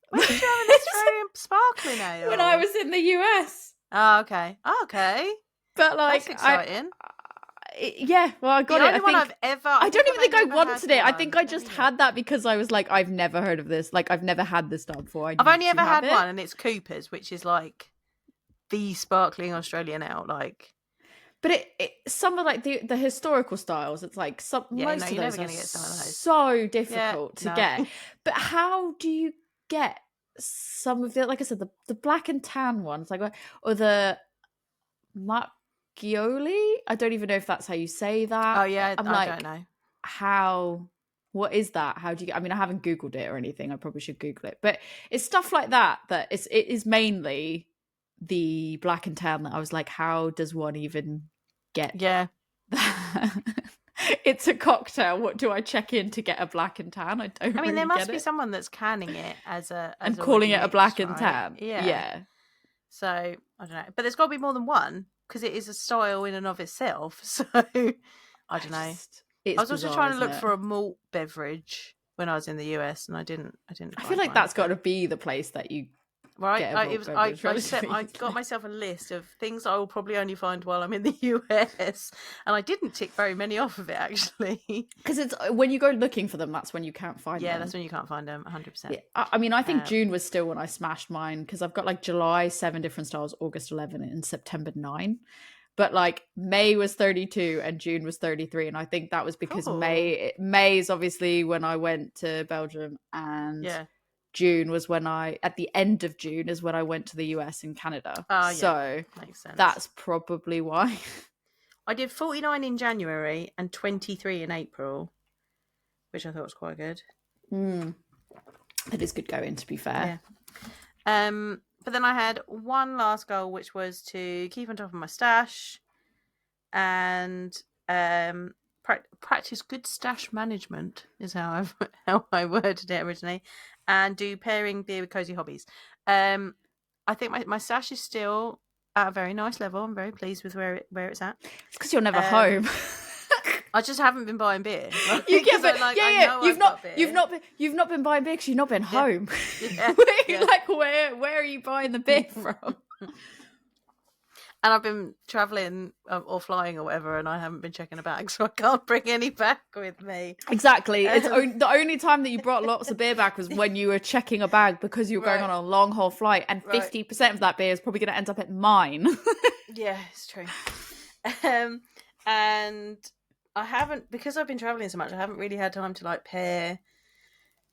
When did you have an Australian sparkling ale? When I was in the US. Oh, okay. Okay. But like, that's exciting. Yeah, well, I got The it. only one I've ever. I don't even think I I've ever wanted had it. I think I one. just had that because I was like, I've never heard of this. Like, I've never had this style before. I I've need only to ever have had it. one, and it's Cooper's, which is like the sparkling Australian ale. Like, but some of like the historical styles, it's like most of you're those never are going to get some of those. so difficult to no. get. But how do you get some of it? Like I said, the black and tan ones, like, or the macchioli. I don't even know if that's how you say that. Oh yeah, I'm I like, don't know. what is that? How do you get? I mean, I haven't Googled it or anything. I probably should Google it. But it's stuff like that it is mainly the black and tan that I was like, how does one even get Yeah. that? It's a cocktail. What do I check in to get a black and tan? I don't. I mean, really there must get be it. someone that's canning it as And already calling it a black mixed, and right? tan. Yeah. So I don't know, but there's got to be more than one because it is a style in and of itself. So I don't know. I was also trying to look for a malt beverage when I was in the US, and I didn't. I feel find like one, that's got to be the place that you right. get a malt beverage. I got myself a list of things I will probably only find while I'm in the US, and I didn't tick very many off of it actually. Because it's when you go looking for them, that's when you can't find them. Yeah, that's when you can't find them. 100%. Yeah. I mean, I think June was still when I smashed mine because I've got like July 7 different styles, August 11, and September 9. But like May was 32 and June was 33, and I think that was because May is obviously when I went to Belgium, and June was when at the end of June is when I went to the US and Canada. So makes sense. That's probably why. I did 49 in January and 23 in April, which I thought was quite good. It is good going, to be fair. Yeah. But then I had one last goal, which was to keep on top of my stash and practice good stash management is how I worded it originally, and do pairing beer with cozy hobbies. I think my stash is still at a very nice level. I'm very pleased with where it's at. It's because you're never home. I just haven't been buying beer. Like, You've not been buying beer because you've not been home. Like where are you buying the beer from? And I've been traveling or flying or whatever, and I haven't been checking a bag, so I can't bring any back with me. Exactly. It's the only time that you brought lots of beer back was when you were checking a bag because you were going on a long haul flight, and 50% of that beer is probably going to end up at mine. Yeah, it's true. And I haven't, because I've been traveling so much, I haven't really had time to like pair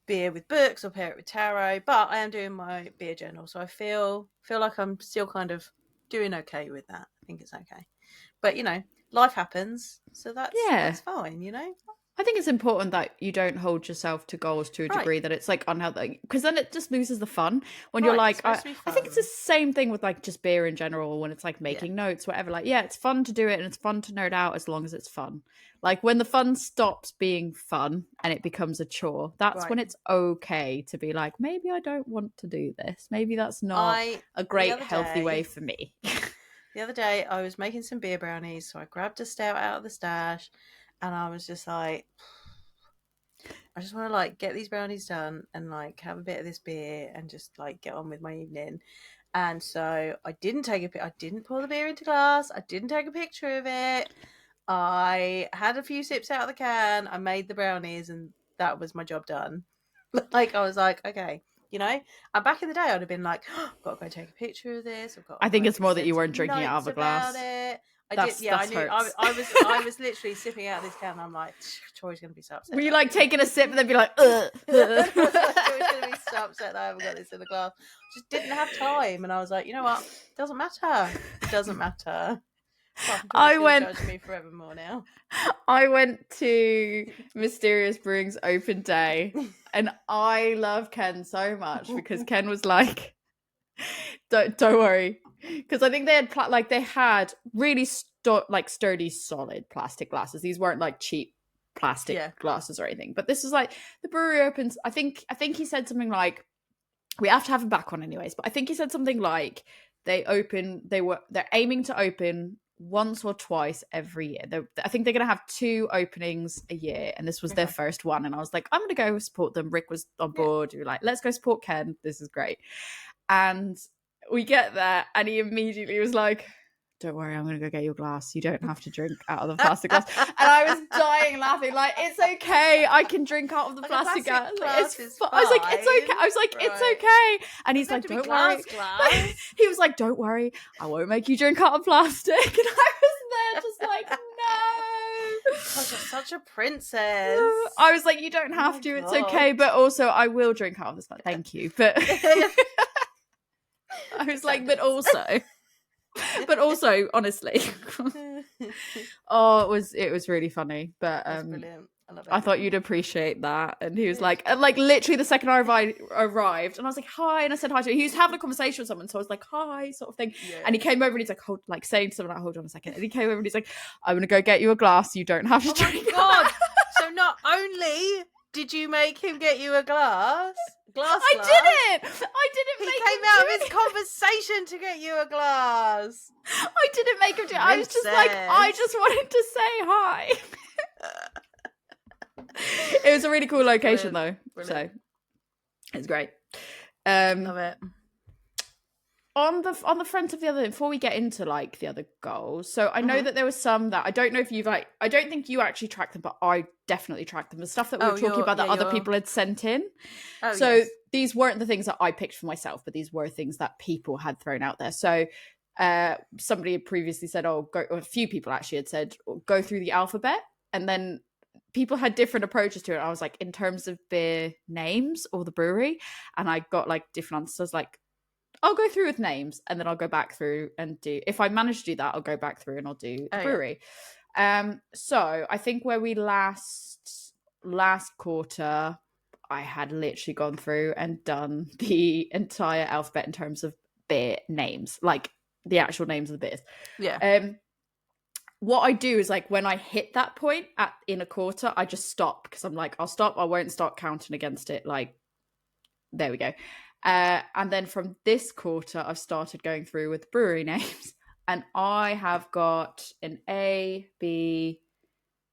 beer with books or pair it with tarot, but I am doing my beer journal, so I feel like I'm still kind of doing okay with that. I think it's okay, but life happens, so that's fine. I think it's important that you don't hold yourself to goals to a degree that it's like unhealthy, because then it just loses the fun when you're like, I think it's the same thing with like just beer in general, when it's like making notes, whatever. Like, yeah, it's fun to do it and it's fun to nerd out as long as it's fun. Like when the fun stops being fun and it becomes a chore, that's when it's okay to be like, maybe I don't want to do this. Maybe that's not a great healthy way for me. The other day I was making some beer brownies, so I grabbed a stout out of the stash. And I was just like, I just want to like get these brownies done and like have a bit of this beer and just like get on with my evening. And so I didn't pour the beer into glass. I didn't take a picture of it. I had a few sips out of the can. I made the brownies, and that was my job done. Like I was like, okay, and back in the day I'd have been like, I've got to go take a picture of this. I think it's more that you weren't drinking out of a glass. I did. Yeah, I knew. I was literally sipping out of this can. And I'm like, Tori's going to be so upset. Were you like taking a sip and then be like, Tori's going to be so upset that I haven't got this in the glass. Just didn't have time, and I was like, you know what? It doesn't matter. It doesn't matter. I went. Judge me forevermore now. I went to Mysterious Brewing's open day, and I love Ken so much because Ken was like, don't worry, because I think they had really sturdy, solid plastic glasses. These weren't like cheap plastic glasses or anything. But this was like the brewery opens. I think he said something like, we have to have him back on anyways. But I think he said something like they're aiming to open once or twice every year. I think they're going to have 2 openings a year, and this was their first one. And I was like, I'm going to go support them. Rick was on board. We were like, let's go support Ken. This is great. And we get there, and he immediately was like, don't worry, I'm going to go get you a glass. You don't have to drink out of the plastic glass. And I was dying laughing, like, it's okay. I can drink out of the Like plastic glass. glass is fine. I was like, it's okay. I was like, Right. it's okay. And he's like, don't worry. Glass. He was like, don't worry. I won't make you drink out of plastic. And I was there just like, no. Gosh, you're such a princess. I was like, you don't have to. It's okay. But also, I will drink out of this. Thank you. But I was like, but also, honestly, it was really funny. But brilliant. I love it. I thought you'd appreciate that. And he was like, and like literally the second I arrived, and I was like, hi, and I said hi to him. He was having a conversation with someone, so I was like, hi, sort of thing. Yeah. And he came over and he's like, saying to someone, like, hold on a second. And he came over and he's like, I'm gonna go get you a glass. You don't have to drink. Oh my god! So not only did you make him get you a glass. I didn't He make came him out do of his conversation to get you a glass. I didn't make him do it. I was just like, I just wanted to say hi. It was a really cool location though. Brilliant. So it's great. Love it. On the front of the other, before we get into like the other goals, so I know that there was some that I don't know if you've like, I don't think you actually tracked them, but I definitely tracked them. The stuff that we were talking about that other people had sent in. Oh, so yes. These weren't the things that I picked for myself, but these were things that people had thrown out there. So somebody had previously said, or a few people actually had said, go through the alphabet, and then people had different approaches to it. I was like, in terms of beer names or the brewery, and I got like different answers. Like, I'll go through with names and then I'll go back through and do, if I manage to do that, I'll go back through and I'll do the brewery. Yeah. So I think where we last quarter, I had literally gone through and done the entire alphabet in terms of beer names, like the actual names of the beers. Yeah. What I do is like when I hit that point in a quarter, I just stop because I'm like, I'll stop. I won't start counting against it. Like, there we go. And then from this quarter, I've started going through with brewery names, and I have got an A, B,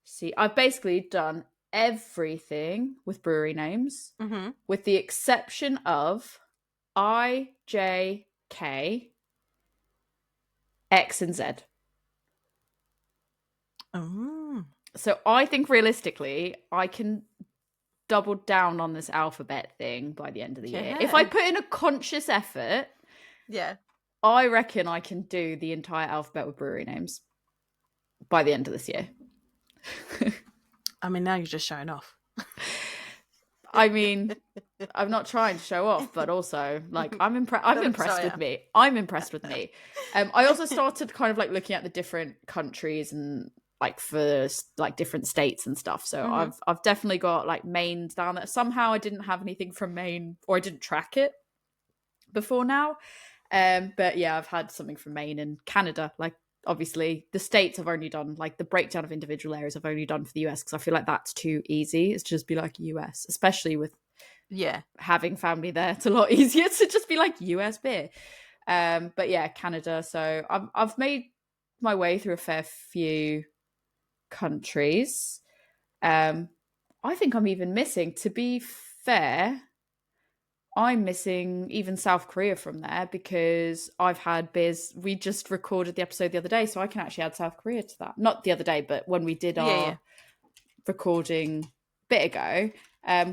C. I've basically done everything with brewery names, with the exception of I, J, K, X, and Z. Oh. So I think realistically, I can double down on this alphabet thing by the end of the year. If I put in a conscious effort, I reckon I can do the entire alphabet with brewery names by the end of this year. I mean, now you're just showing off. I mean, I'm not trying to show off, but also like I'm impressed with me. I'm impressed with me. I also started kind of like looking at the different countries and like for like different states and stuff. So I've definitely got like Maine down there. Somehow I didn't have anything from Maine, or I didn't track it before now. But yeah, I've had something from Maine and Canada. Like obviously the states I've only done, like the breakdown of individual areas I've only done for the US because I feel like that's too easy. It's just be like US, especially with having family there. It's a lot easier to just be like US beer. But yeah, Canada. So I've made my way through a fair few countries. I think I'm even missing, to be fair, I'm missing even South Korea from there because I've had beers. We just recorded the episode the other day, so I can actually add South Korea to that. Not the other day, but when we did our recording a bit ago,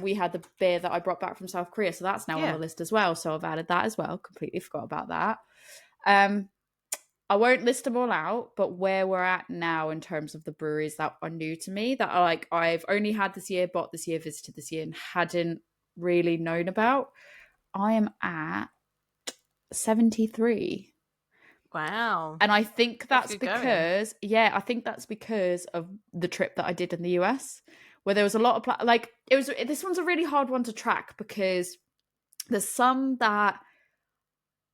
we had the beer that I brought back from South Korea, so that's now on the list as well. So I've added that as well. Completely forgot about that. I won't list them all out, but where we're at now in terms of the breweries that are new to me, that are like I've only had this year, bought this year, visited this year, and hadn't really known about, I am at 73. Wow. And I think that's because, I think that's because of the trip that I did in the US, where there was a lot of, this one's a really hard one to track because there's some that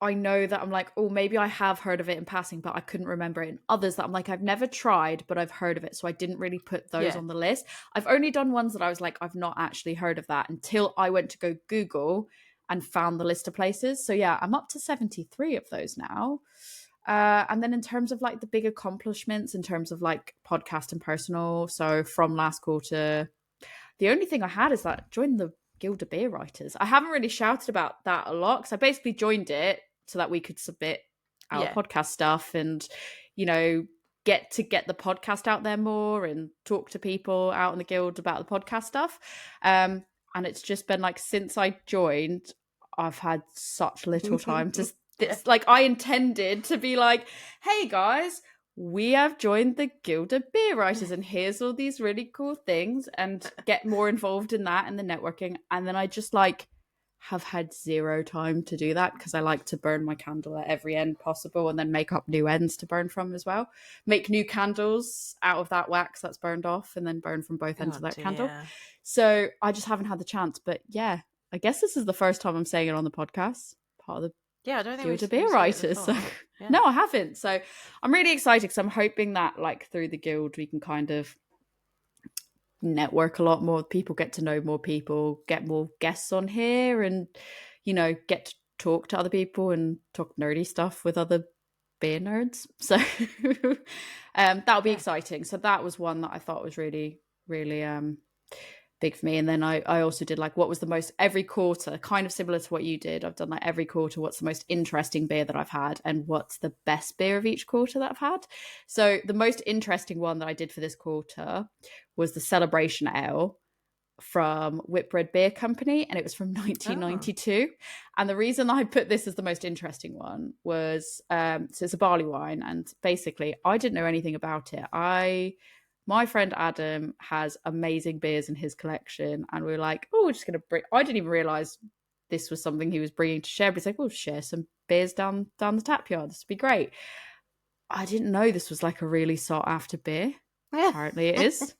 I know that I'm like, oh, maybe I have heard of it in passing, but I couldn't remember it. And others that I'm like, I've never tried, but I've heard of it. So I didn't really put those on the list. I've only done ones that I was like, I've not actually heard of that until I went to go Google and found the list of places. So yeah, I'm up to 73 of those now. And then in terms of like the big accomplishments, in terms of like podcast and personal. So from last quarter, the only thing I had is that joined the Guild of Beer Writers. I haven't really shouted about that a lot because I basically joined it so that we could submit our podcast stuff and, you know, get the podcast out there more and talk to people out in the guild about the podcast stuff. And it's just been like, since I joined, I've had such little time to it's like I intended to be like, hey guys, we have joined the Guild of Beer Writers and here's all these really cool things, and get more involved in that and the networking. And then I just like have had zero time to do that because I like to burn my candle at every end possible and then make up new ends to burn from as well. Make new candles out of that wax that's burned off and then burn from both ends of that candle. So I just haven't had the chance. But yeah, I guess this is the first time I'm saying it on the podcast. Part of the I don't think Guild of Beer Writers. So no, I haven't. So I'm really excited because I'm hoping that like through the guild we can kind of network a lot more people, get to know more people, get more guests on here, and you know, get to talk to other people and talk nerdy stuff with other beer nerds. So that'll be exciting. So that was one that I thought was really big for me. And then I also did like, what was the most, every quarter, kind of similar to what you did, I've done like every quarter, what's the most interesting beer that I've had and what's the best beer of each quarter that I've had. So the most interesting one that I did for this quarter was the Celebration Ale from Whitbread Beer Company, and it was from 1992. And the reason I put this as the most interesting one was so it's a barley wine, and basically I didn't know anything about it. My friend Adam has amazing beers in his collection, and we were like, oh, we're just going to bring, I didn't even realize this was something he was bringing to share, but he's like, we'll share some beers down the tap yard. This would be great. I didn't know this was like a really sought after beer. Apparently it is.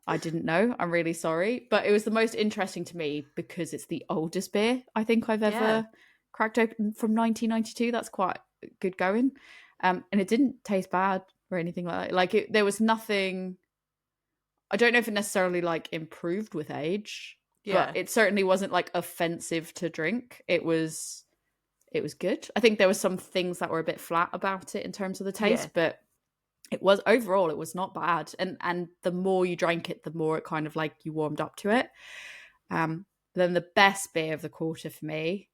I didn't know. I'm really sorry. But it was the most interesting to me because it's the oldest beer I think I've ever cracked open from 1992. That's quite good going. And it didn't taste bad or anything like that. Like there was nothing, I don't know if it necessarily like improved with age, but it certainly wasn't like offensive to drink. It was good. I think there were some things that were a bit flat about it in terms of the taste, but it was overall, it was not bad. And the more you drank it, the more it kind of like you warmed up to it. Then the best beer of the quarter for me,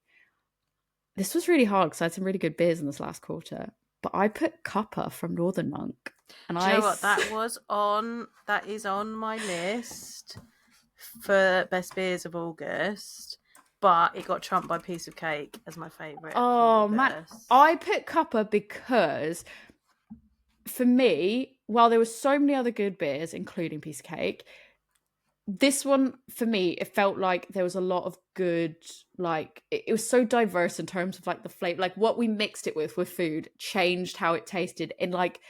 this was really hard because I had some really good beers in this last quarter, but I put Cuppa from Northern Monk. And do you know what? That is on my list for best beers of August, but it got trumped by Piece of Cake as my favourite. Oh man, I put Cuppa because for me, while there were so many other good beers, including Piece of Cake, this one for me, it felt like there was a lot of good, like it was so diverse in terms of like the flavor, like what we mixed it with food changed how it tasted in like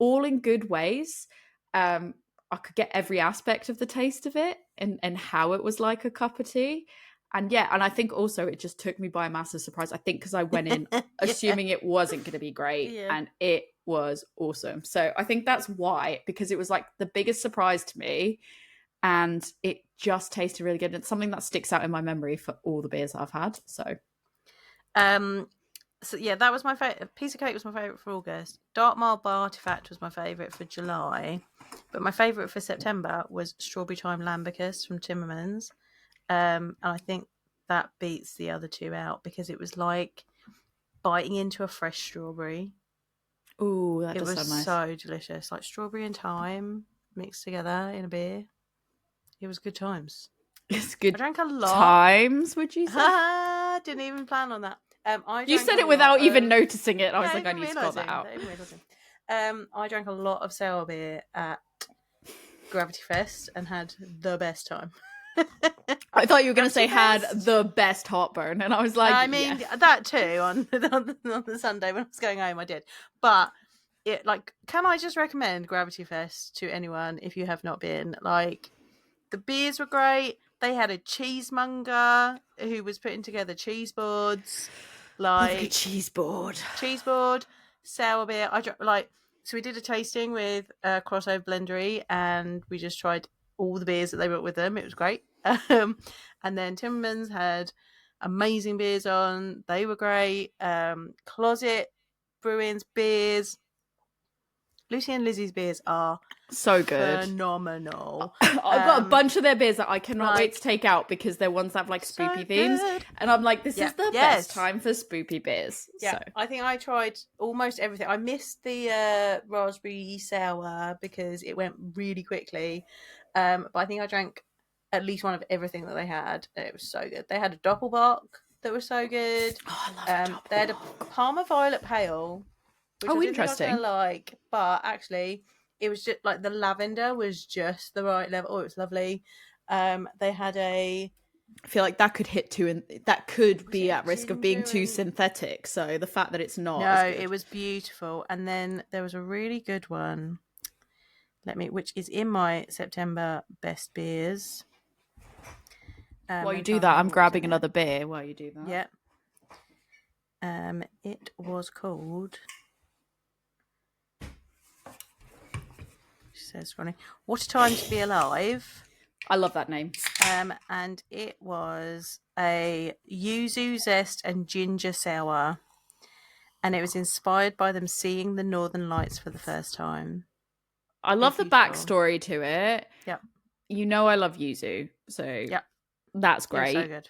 all in good ways. I could get every aspect of the taste of it and how it was like a cup of tea. And and I think also it just took me by a massive surprise. I think because I went in assuming it wasn't going to be great, and it was awesome. So I think that's why, because it was like the biggest surprise to me, and it just tasted really good. It's something that sticks out in my memory for all the beers I've had. So that was my favorite. Piece of Cake was my favorite for August. Dark Marble Artifact was my favorite for July, but my favorite for September was Strawberry Time Lambicus from Timmermans. And I think that beats the other two out because it was like biting into a fresh strawberry. Ooh, that does sound nice. It was so delicious, like strawberry and thyme mixed together in a beer. It was good times. It's good. I drank a lot. Times, would you say? Didn't even plan on that. You said it without even noticing it. I was like, I need to spot that out. I drank a lot of sour beer at Gravity Fest and had the best time. I thought you were going to say had the best heartburn, and I was like, I mean that too on the Sunday when I was going home, I did. But can I just recommend Gravity Fest to anyone if you have not been? Like, the beers were great. They had a cheesemonger who was putting together cheese boards, like cheese board, sour beer. So we did a tasting with Crossover Blendery, and we just tried all the beers that they brought with them. It was great. And then Timmermans had amazing beers on. They were great. Closet Brewing's beers Lucy and Lizzie's beers are so good. phenomenal. I've got a bunch of their beers that I cannot wait to take out because they're ones that have like spoopy so themes, and I'm like, this is the best time for spoopy beers. Yeah, so. I think I tried almost everything. I missed the raspberry sour because it went really quickly, but I think I drank at least one of everything that they had. And it was so good. They had a doppelbock that was so good. Oh, I love They had a Parma Violet Pale, which I didn't think I was gonna like, but actually it was just like the lavender was just the right level. Oh, it was lovely. They had a. I feel like that could hit too, and that could be at risk of being too synthetic. So the fact that it's not. No, it was beautiful. And then there was a really good one. Which is in my September best beers. While you do that, I'm grabbing another beer while you do that. Yeah. It was called. She says, "Funny, what a time to be alive." I love that name. And it was a yuzu zest and ginger sour, and it was inspired by them seeing the Northern Lights for the first time. I love the backstory to it. Yep. You know I love yuzu, so yep. That's great. It was so good.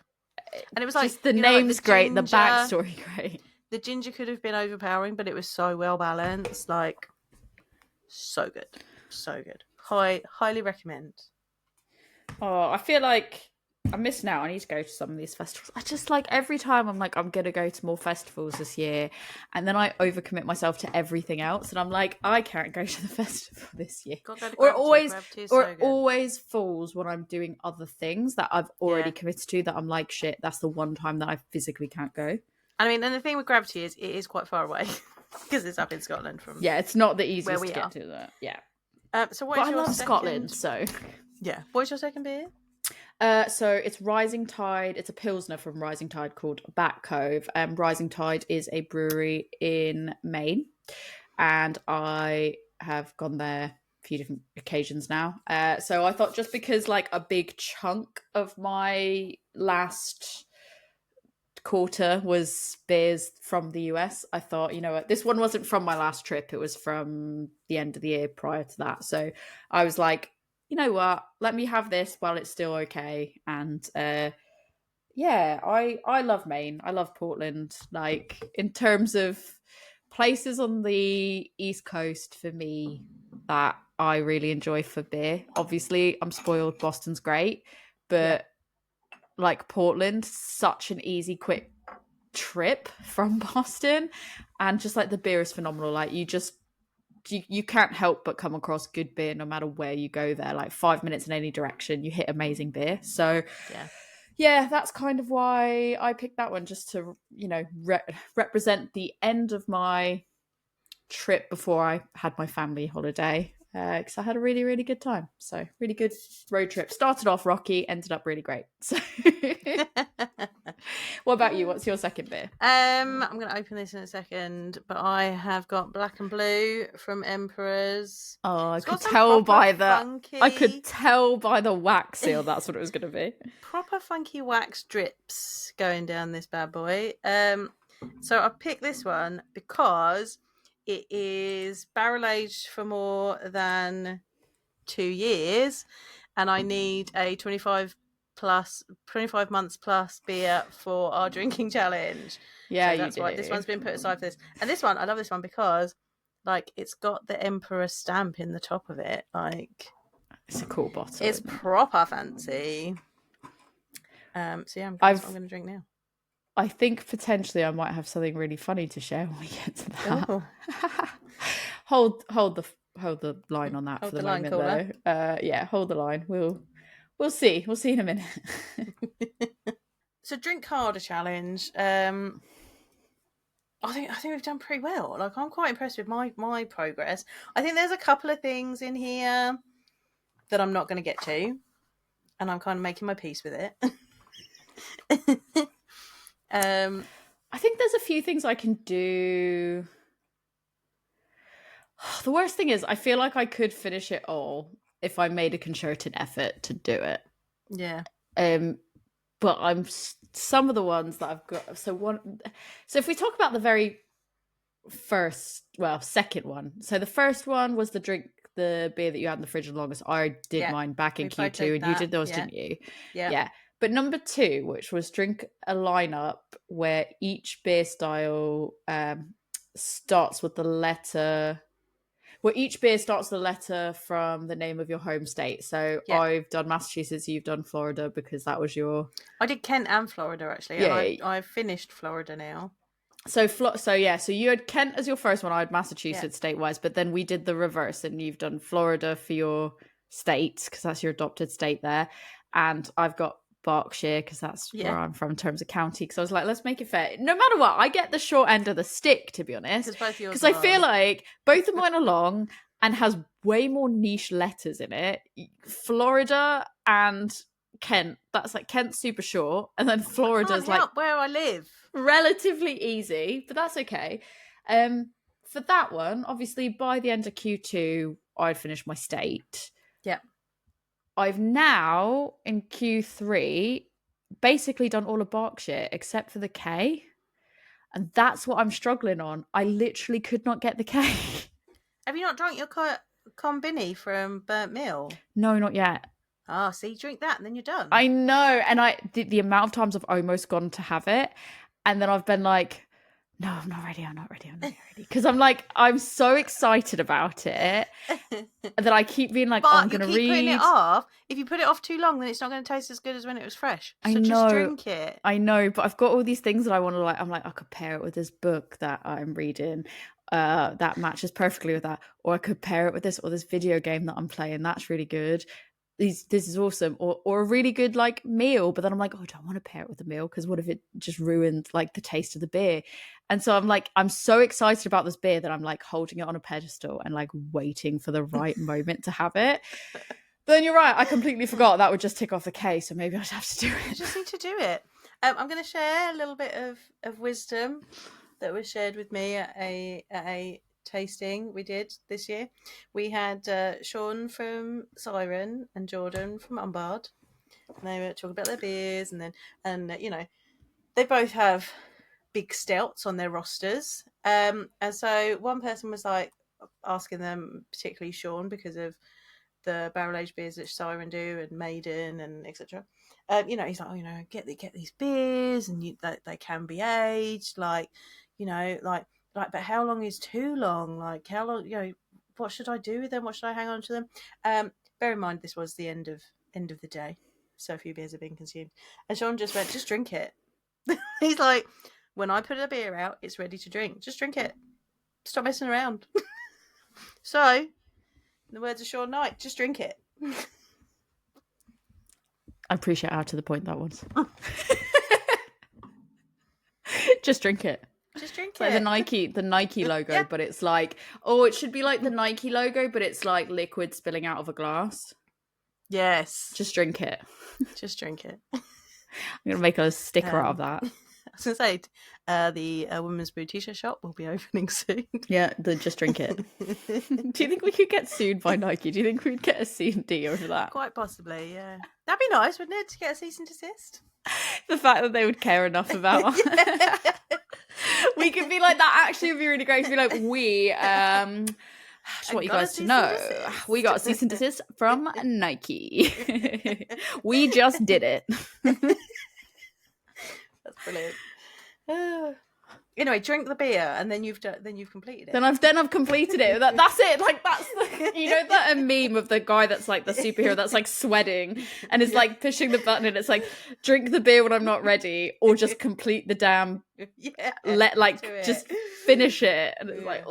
And it was like just the name's great, the backstory great. The ginger could have been overpowering, but it was so well balanced. Like, so good. So good. Highly recommend. Oh, I feel like I'm missing out. I need to go to some of these festivals. I just like every time I'm like, I'm going to go to more festivals this year. And then I overcommit myself to everything else. And I'm like, I can't go to the festival this year. Or always falls when I'm doing other things that I've already committed to that I'm like, shit, that's the one time that I physically can't go. I mean, and the thing with Gravity is it is quite far away because it's up in Scotland from. Yeah, it's not the easiest to get to that. Yeah. So what is your I love second... Scotland, so. Yeah. What's your second beer? So it's Rising Tide. It's a Pilsner from Rising Tide called Back Cove. Rising Tide is a brewery in Maine, and I have gone there a few different occasions now. So I thought just because like a big chunk of my last quarter was beers from the US, I thought, you know what, this one wasn't from my last trip. It was from the end of the year prior to that. So I was like, you know what, let me have this while it's still okay. And yeah, I love Maine. I love Portland. Like, in terms of places on the East Coast for me that I really enjoy for beer, obviously I'm spoiled, Boston's great, but like Portland, such an easy, quick trip from Boston, and just like the beer is phenomenal. Like you can't help but come across good beer no matter where you go there. Like 5 minutes in any direction, you hit amazing beer. So yeah, that's kind of why I picked that one, just to, you know, represent the end of my trip before I had my family holiday, because I had a really, really good time. So really good road trip. Started off rocky, ended up really great. So what about you? What's your second beer? I'm going to open this in a second, but I have got Black and Blue from Emperor's. Oh, I could tell by the wax seal that's what it was going to be. Proper funky wax drips going down this bad boy. So I picked this one because it is barrel aged for more than 2 years, and I need a 25 months plus beer for our drinking challenge. Yeah, so that's why this one's been put aside for this. And this one, I love this one because, like, it's got the Emperor stamp in the top of it. Like, it's a cool bottle. It's proper fancy. So yeah, I'm going to drink now. I think potentially I might have something really funny to share when we get to that. hold the line on that for the moment, though. Yeah, hold the line. We'll see. We'll see in a minute. So, drink harder challenge. I think we've done pretty well. Like, I'm quite impressed with my progress. I think there's a couple of things in here that I'm not going to get to, and I'm kind of making my peace with it. I think there's a few things I can do. The worst thing is, I feel like I could finish it all if I made a concerted effort to do it. Yeah. But some of the ones that I've got. So if we talk about the very second one. So the first one was the beer that you had in the fridge the longest. I did mine back in we Q2, both did and you that. did those, Yeah. didn't you? Yeah. Yeah. But number 2, which was drink a lineup where each beer style starts with the letter. Well, each beer starts with a letter from the name of your home state. So Yeah. I've done Massachusetts, you've done Florida because that was your. I did Kent and Florida actually, Yeah. and I've finished Florida now. So you had Kent as your first one. I had Massachusetts state-wise, but then we did the reverse, and you've done Florida for your state because that's your adopted state there, and I've got Berkshire because that's where I'm from in terms of county. Because I was like, let's make it fair. No matter what, I get the short end of the stick, to be honest, because I feel like both of mine are long and has way more niche letters in it. Florida and Kent, that's like Kent's super short, and then Florida's like where I live. Relatively easy, but that's okay. For that one, obviously by the end of Q2, I'd finished my state. Yeah. I've now in Q3 basically done all of Berkshire except for the K. And that's what I'm struggling on. I literally could not get the K. Have you not drunk your Combini from Burnt Mill? No, not yet. Ah, see, drink that and then you're done. I know. And the amount of times I've almost gone to have it. And then I've been like, no, I'm not ready. Because I'm so excited about it that I keep being like, I'm going to read. Putting it off. If you put it off too long, then it's not going to taste as good as when it was fresh. So just drink it. I know, but I've got all these things that I want to I'm like, I could pair it with this book that I'm reading. That matches perfectly with that. Or I could pair it with this or this video game that I'm playing. That's really good. This is awesome. Or a really good like meal. But then I'm like, oh, I don't want to pair it with a meal because what if it just ruined like the taste of the beer? And so I'm so excited about this beer that I'm like holding it on a pedestal and like waiting for the right moment to have it. But then you're right, I completely forgot that would just tick off the K, so maybe I'd have to do it. You just need to do it. I'm going to share a little bit of wisdom that was shared with me at a tasting we did this year. We had Sean from Siren and Jordan from Umbard. And they were talking about their beers, and they both have big stouts on their rosters. And so one person was like asking them, particularly Sean, because of the barrel aged beers that Siren do and Maiden and etc. He's like, get these beers and they can be aged, but how long is too long? Like how long? What should I do with them? What should I hang on to them? Bear in mind this was the end of the day, so a few beers have been consumed, and Sean just went, just drink it. He's like, when I put a beer out, it's ready to drink. Just drink it. Stop messing around. So, in the words of Sean Knight, just drink it. I appreciate how to the point that was. Just drink it. Just drink it's it. Like the Nike logo, yeah. But it's like, it should be like the Nike logo, but it's like liquid spilling out of a glass. Yes. Just drink it. Just drink it. I'm going to make a sticker out of that. I was going to say, the Women's Brew t-shirt shop will be opening soon. Yeah, just drink it. Do you think we could get sued by Nike? Do you think we'd get a C&D over that? Quite possibly, yeah. That'd be nice, wouldn't it, to get a cease and desist? The fact that they would care enough about... We could be like, that actually would be really great to be like, just want you guys to know, we got a cease and desist from Nike. We just did it. That's brilliant. Anyway, drink the beer, and then you've completed it. Then I've completed it. That's it. Like that's that meme of the guy that's like the superhero that's like sweating and is like pushing the button, and it's like drink the beer when I'm not ready, or just complete the damn. Just finish it, and it's like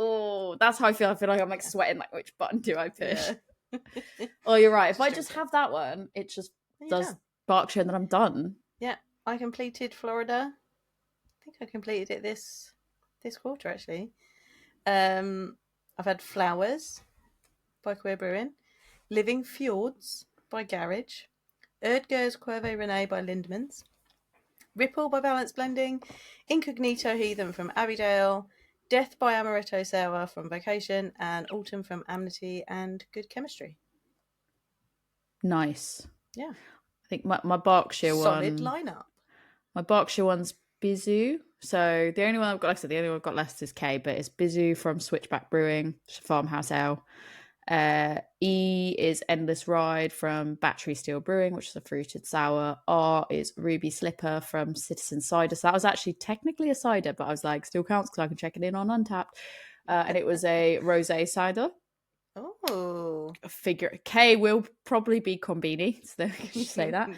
that's how I feel. I feel like I'm like sweating. Like which button do I push? Yeah. Oh, you're right. If I just have that one, it just does Berkshire, and then I'm done. Yeah, I completed Florida. I think I completed it this quarter actually. I've had Flowers by Queer Brewing, Living Fjords by Garage, Erdger's Querve Rene by Lindemans, Ripple by Balance Blending, Incognito Heathen from Abbeydale, Death by Amaretto Sour from Vocation, and Autumn from Amity and Good Chemistry. Nice. Yeah. I think my Berkshire Solid lineup. My Berkshire one's Bizu. So the only one I've got, like I said, the only one I've got left is K, but it's Bizu from Switchback Brewing, Farmhouse Ale. E is Endless Ride from Battery Steel Brewing, which is a fruited sour. R is Ruby Slipper from Citizen Cider. So that was actually technically a cider, but I was like, still counts because I can check it in on Untapped. And it was a rosé cider. Oh, Figure K will probably be Combini, so there we can say that.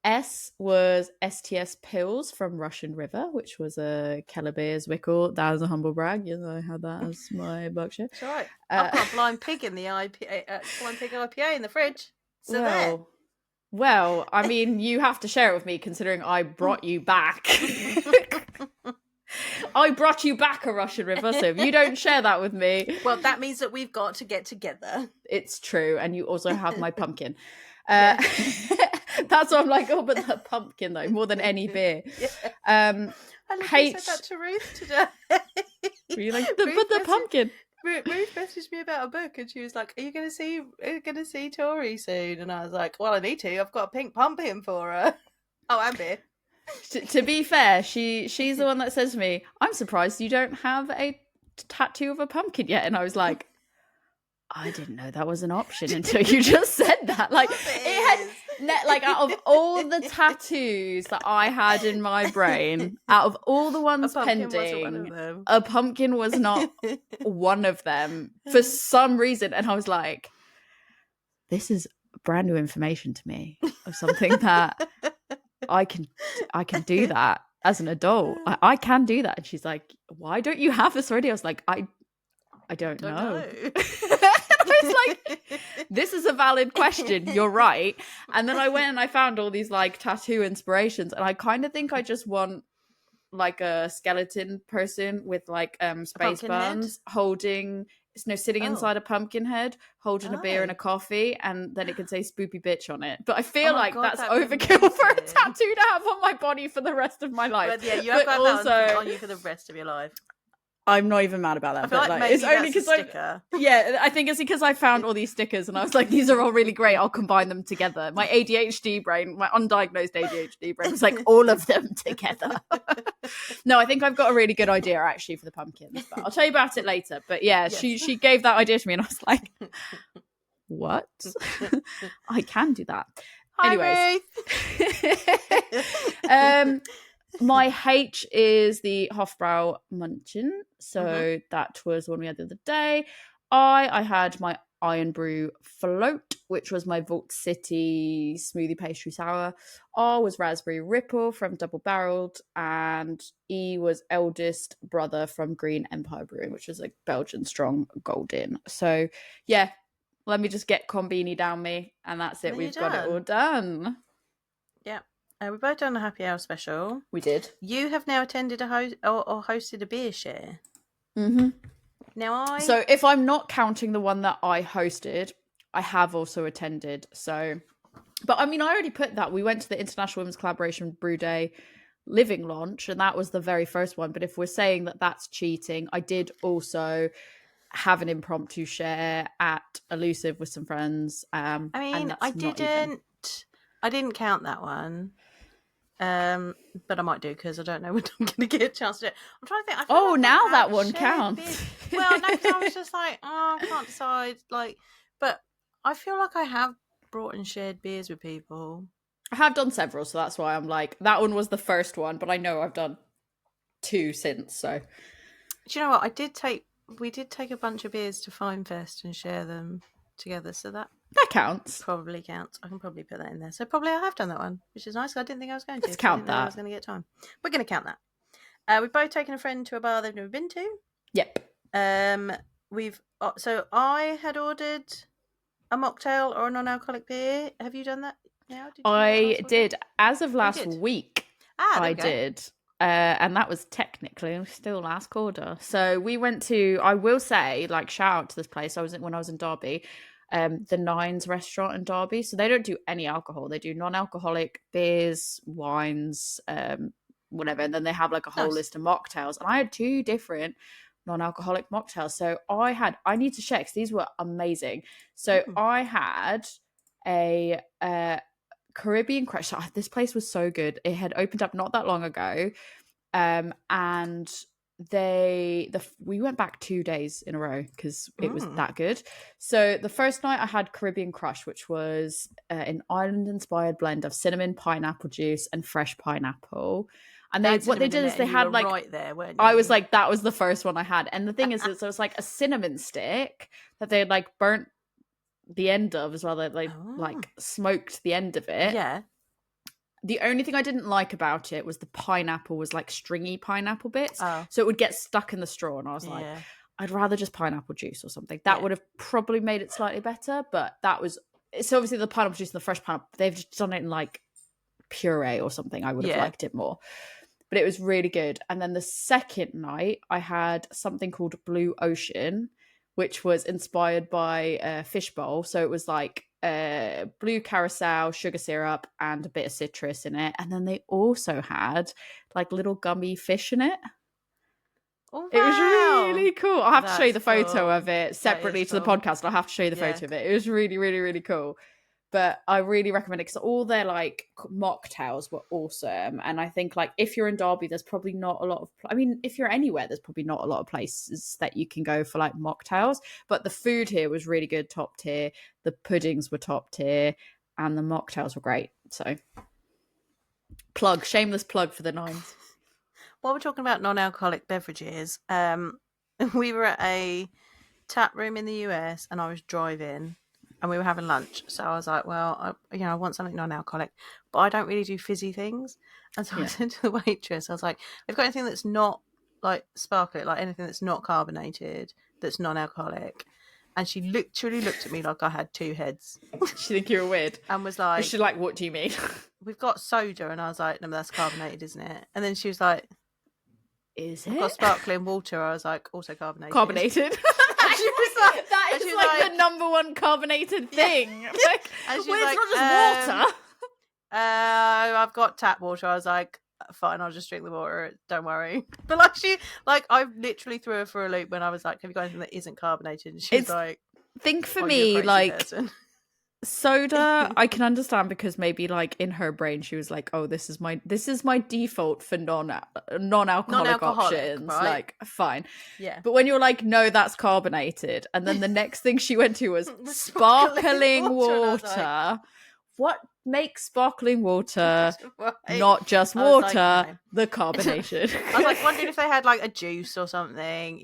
S was STS Pills from Russian River, which was a Keller Beers Wickle. That was a humble brag. Yes, I had that as my Berkshire. That's right. I've got a blind pig in the blind pig IPA in the fridge. So well, I mean, you have to share it with me, considering I brought you back. I brought you back a Russian River, so if you don't share that with me... Well, that means that we've got to get together. It's true, and you also have my pumpkin. That's what I'm like, oh, but the pumpkin, though, more than any beer. I said that to Ruth today. Were you like, the pumpkin? Ruth messaged me about a book, and she was like, are you going to see Tori soon? And I was like, well, I need to. I've got a pink pumpkin for her. Oh, and beer. To be fair, she's the one that says to me, I'm surprised you don't have a tattoo of a pumpkin yet. And I was like, I didn't know that was an option until you just said that. Like, out of all the tattoos that I had in my brain, out of all the ones pending, a pumpkin was not one of them for some reason. And I was like, this is brand new information to me of something that I can do that as an adult. I can do that. And she's like, why don't you have this already? I was like, I don't know. I was like, this is a valid question. You're right. And then I went and I found all these like tattoo inspirations. And I kind of think I just want like a skeleton person with like space buns holding... sitting inside a pumpkin head, holding a beer and a coffee, and then it can say "spoopy bitch" on it. But I feel like that's overkill for a tattoo to have on my body for the rest of my life. But yeah, you have got that on you for the rest of your life. I'm not even mad about that. I feel like maybe it's only because I think it's because I found all these stickers and I was like, these are all really great. I'll combine them together. My ADHD brain, my undiagnosed ADHD brain was like, all of them together. No, I think I've got a really good idea actually for the pumpkins, but I'll tell you about it later. But yeah, yes. she gave that idea to me and I was like, what? I can do that. Hi, anyways. My H is the Hofbrau Munchin. So that was one we had the other day. I had my Iron Brew Float, which was my Vault City smoothie pastry sour. R was Raspberry Ripple from Double Barreled. And E was Eldest Brother from Green Empire Brewing, which was like Belgian strong golden. So yeah, let me just get Combini down me. And that's it. We've got it all done. Yeah. We've both done a happy hour special. We did. You have now attended or hosted a beer share. Mm-hmm. Now So if I'm not counting the one that I hosted, I have also attended. So, but I mean, I already put that. We went to the International Women's Collaboration Brew Day Living launch, and that was the very first one. But if we're saying that that's cheating, I did also have an impromptu share at Elusive with some friends. I mean, I didn't count that one. But I might do because I don't know when I'm going to get a chance to do it. I'm trying to think. Now that one counts. Well, no, because I was just like, I can't decide. Like, but I feel like I have brought and shared beers with people. I have done several, so that's why I'm like, that one was the first one, but I know I've done 2 since. So, do you know what? We did take a bunch of beers to Fine Fest and share them together. So that counts. Probably counts. I can probably put that in there. So probably I have done that one, which is nice. I didn't think I was going to. Let's count that. I was going to get time. We're going to count that. We've both taken a friend to a bar they've never been to. Yep. So I had ordered a mocktail or a non-alcoholic beer. Have you done that now? I did. As of last week, I did. And that was technically still last order. So we went to, I will say, like, shout out to this place. When I was in Derby. The Nines restaurant in Derby. So they don't do any alcohol. They do non-alcoholic beers, wines, whatever. And then they have like a whole list of mocktails. And I had 2 different non-alcoholic mocktails. So I need to check because these were amazing. So I had a Caribbean Crush. This place was so good. It had opened up not that long ago, and we went back 2 days in a row because it was that good. So the first night I had Caribbean Crush, which was an island inspired blend of cinnamon, pineapple juice, and fresh pineapple. And what they did is they had like, right there, weren't you? I was like, that was the first one I had. And the thing is, it was like a cinnamon stick that they had like burnt the end of as well. They like smoked the end of it. Yeah. The only thing I didn't like about it was the pineapple was like stringy pineapple bits. Oh. So it would get stuck in the straw. And I was like, I'd rather just pineapple juice or something. That would have probably made it slightly better. But it's obviously the pineapple juice and the fresh pineapple. They've just done it in like puree or something. I would have liked it more. But it was really good. And then the second night, I had something called Blue Ocean, which was inspired by a fishbowl. So it was like blue carousel, sugar syrup, and a bit of citrus in it. And then they also had like little gummy fish in it. Oh, wow. It was really cool. I'll have to show you the photo of it separately to the podcast. I'll have to show you the photo of it. It was really, really, really cool. But I really recommend it because all their like mocktails were awesome. And I think like if you're in Derby, there's probably not a lot of, if you're anywhere, there's probably not a lot of places that you can go for like mocktails. But the food here was really good, top tier. The puddings were top tier and the mocktails were great. So shameless plug for the Nines. While we're talking about non-alcoholic beverages, we were at a tap room in the US and I was driving. And we were having lunch. So I was like, well, I want something non-alcoholic. But I don't really do fizzy things. And so I said to the waitress, I was like, "Have you got anything that's not like sparkling, like anything that's not carbonated, that's non-alcoholic?" And she literally looked at me like I had two heads. She think you were weird. And was like... She's like, what do you mean? "We've got soda." And I was like, "No, that's carbonated, isn't it?" And then she was like... "Is "We've it?" got sparkling water." I was like, "Also carbonated." Carbonated. She was like, that is like the number one carbonated thing. Like, and she's well, like, it's not just water. I've got tap water. I was like, fine, I'll just drink the water. Don't worry. But I literally threw her for a loop when I was like, "Have you got anything that isn't carbonated?" And she's like, think for me, like person. Soda, I can understand because maybe like in her brain she was like, "Oh, this is my default for non-alcoholic options." Right? Like, fine. Yeah. But when you're like, "No, that's carbonated," and then the next thing she went to was sparkling water. What makes sparkling water not just water? Like, no. The carbonation. I was like wondering if they had like a juice or something,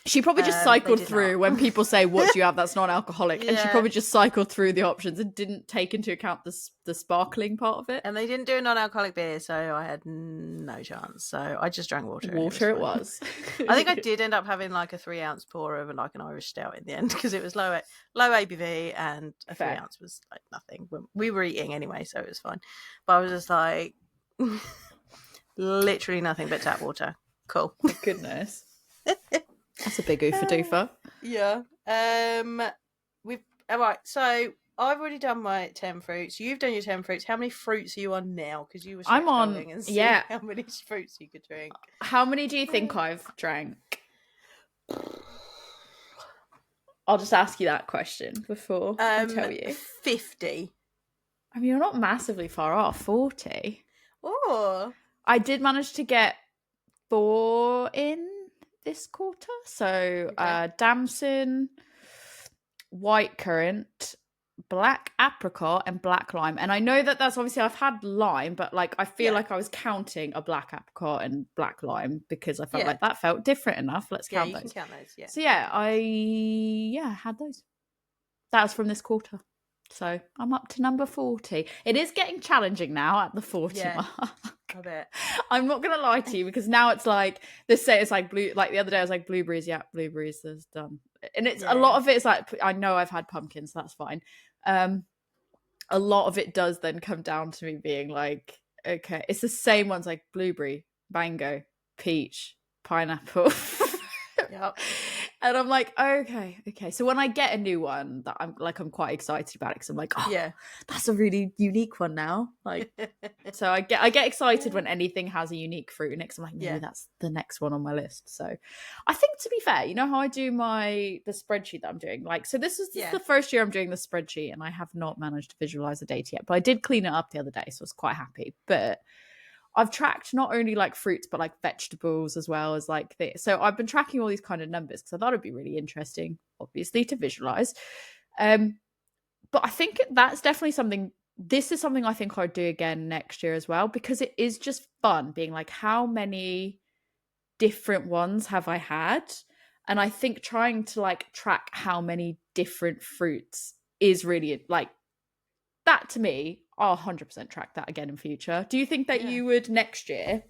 She probably just cycled through when people say, "What do you have that's non-alcoholic?" And she probably just cycled through the options and didn't take into account the sparkling part of it. And they didn't do a non-alcoholic beer, so I had no chance. So I just drank water. Water it was. I think I did end up having like a 3-ounce pour of like an Irish stout in the end because it was low ABV and a 3-ounce was like nothing. We were eating anyway, so it was fine. But I was just like, literally nothing but tap water. Cool. My goodness. That's a big oofa doofa. Yeah. All right. So I've already done my 10 fruits. You've done your 10 fruits. How many fruits are you on now? Because you were I'm on. And how many fruits you could drink. How many do you think I've drank? I'll just ask you that question before I tell you. 50. I mean, you're not massively far off. 40. Oh. I did manage to get 4 in this quarter. So damson, white currant, black apricot, and black lime. And I know that's obviously I've had lime, but like I feel like I was counting a black apricot and black lime because I felt like that felt different enough. Let's count those. Can count those. Yeah. So I had those. That was from this quarter. So I'm up to number 40. It is getting challenging now at the 40 mark. I bet. I'm not going to lie to you because now it's like, it's like blue, like the other day I was like blueberries, blueberries, there's done. And it's a lot of it is like, I know I've had pumpkins, so that's fine. A lot of it does then come down to me being like, okay, it's the same ones like blueberry, mango, peach, pineapple. Yep. And I'm like, okay. So when I get a new one, that I'm quite excited about it because I'm like, oh, Yeah. that's a really unique one now. Like, so I get excited when anything has a unique fruit in it. Because I'm like, maybe Yeah. that's the next one on my list. So I think, to be fair, you know how I do the spreadsheet that I'm doing. Like, so this is Yeah. the first year I'm doing the spreadsheet, and I have not managed to visualize the data yet. But I did clean it up the other day, so I was quite happy. But I've tracked not only like fruits, but like vegetables as well as like this. So I've been tracking all these kind of numbers because I thought it'd be really interesting, obviously, to visualize. But I think that's definitely something. This is something I think I'd do again next year as well, because it is just fun being like, how many different ones have I had? And I think trying to like track how many different fruits is really like that to me. I'll 100% track that again in future. Do you think that Yeah. you would next year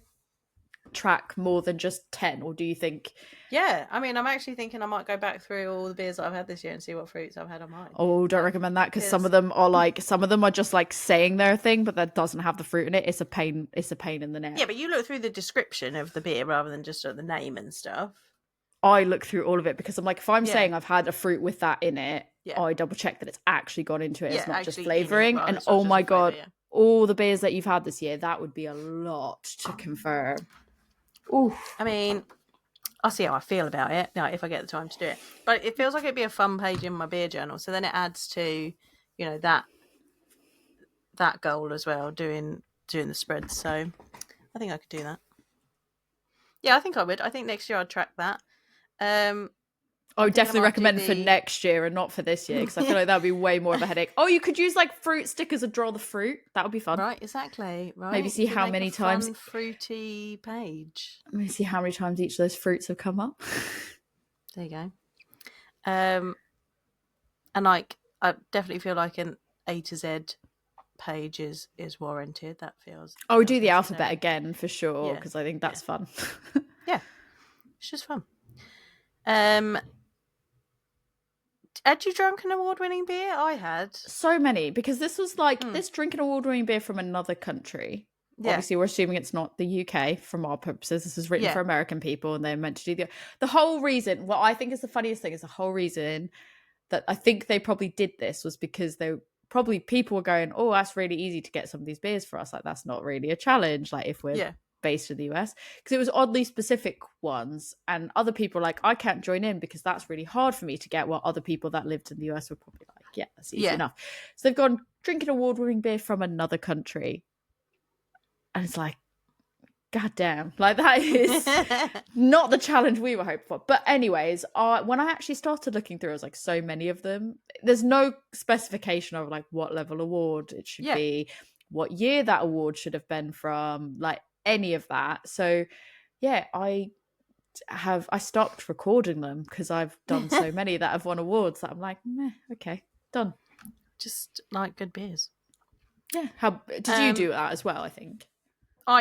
track more than just 10, or do you think Yeah, I mean, I'm actually thinking I might go back through all the beers that I've had this year and see what fruits I've had on mine. don't recommend that, because some of them are just like saying their thing, but that doesn't have the fruit in it. It's a pain in the neck. Yeah, but you look through the description of the beer rather than just the name and stuff. I look through all of it because I'm like, if I'm Yeah. saying I've had a fruit with that in it, Yeah. I double check that it's actually gone into it. Yeah, It's not just actually in it flavoring. rather And than oh just my the flavour, god, yeah. all the beers that you've had this year, that would be a lot to confirm. Ooh. I mean, I'll see how I feel about it, like, if I get the time to do it. But it feels like it'd be a fun page in my beer journal. So then it adds to, you know, that goal as well, doing the spreads. So I think I could do that. Yeah, I think I would. I think next year I'd track that. I would definitely recommend for next year and not for this year, because I feel like that would be way more of a headache. Oh, you could use like fruit stickers and draw the fruit. That would be fun. Right, exactly. Right. Maybe see how many times. Fun, fruity page. Maybe see how many times each of those fruits have come up. There you go. And like, I definitely feel like an A to Z page is warranted. That feels. I would do the necessary. alphabet again for sure, because I think that's fun. Yeah, it's just fun. Had you drunk an award-winning beer? I had so many, because this was like this drinking award-winning beer from another country. Yeah. Obviously, we're assuming it's not the UK from our purposes. This is written for American people, and they're meant to do the whole reason. What I think is the funniest thing is the whole reason that I think they probably did this was because people were going, oh, that's really easy to get some of these beers for us. Like, that's not really a challenge. Like, if we're based in the US, because it was oddly specific ones, and other people were like, I can't join in because that's really hard for me to get, what other people that lived in the US were probably like, yeah, that's easy enough. So they've gone drinking award-winning beer from another country, and it's like, god damn, like that is not the challenge we were hoping for. But anyways, when I actually started looking through, I was like, so many of them, there's no specification of like what level award it should be, what year that award should have been from, like any of that. So yeah, I stopped recording them because I've done so many that have won awards that I'm like, meh, okay, done. Just like good beers. Yeah. How did you do that as well? I think.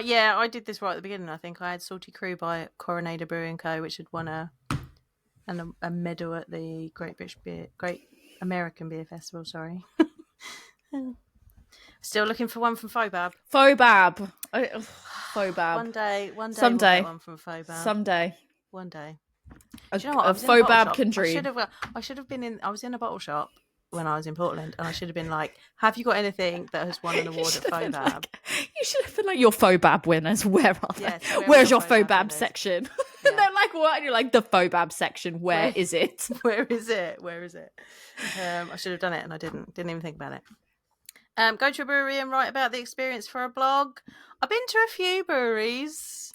Yeah, I did this right at the beginning. I think I had Salty Crew by Coronator Brewing Co., which had won a medal at the Great American Beer Festival. Sorry. Still looking for one from Fobab. Fobab. One day, someday, we'll get one from Fobab. Someday, one day. Do you know what? A Fobab can dream. I should have been in. I was in a bottle shop when I was in Portland, and I should have been like, have you got anything that has won an award at Fobab? You should have been like, your Fobab winners, where are they? Yes, where's your Fobab section? Yeah. And they're like, what? And you're like, the Fobab section, where is it? Where is it? I should have done it, and I didn't even think about it. Go to a brewery and write about the experience for a blog. I've been to a few breweries.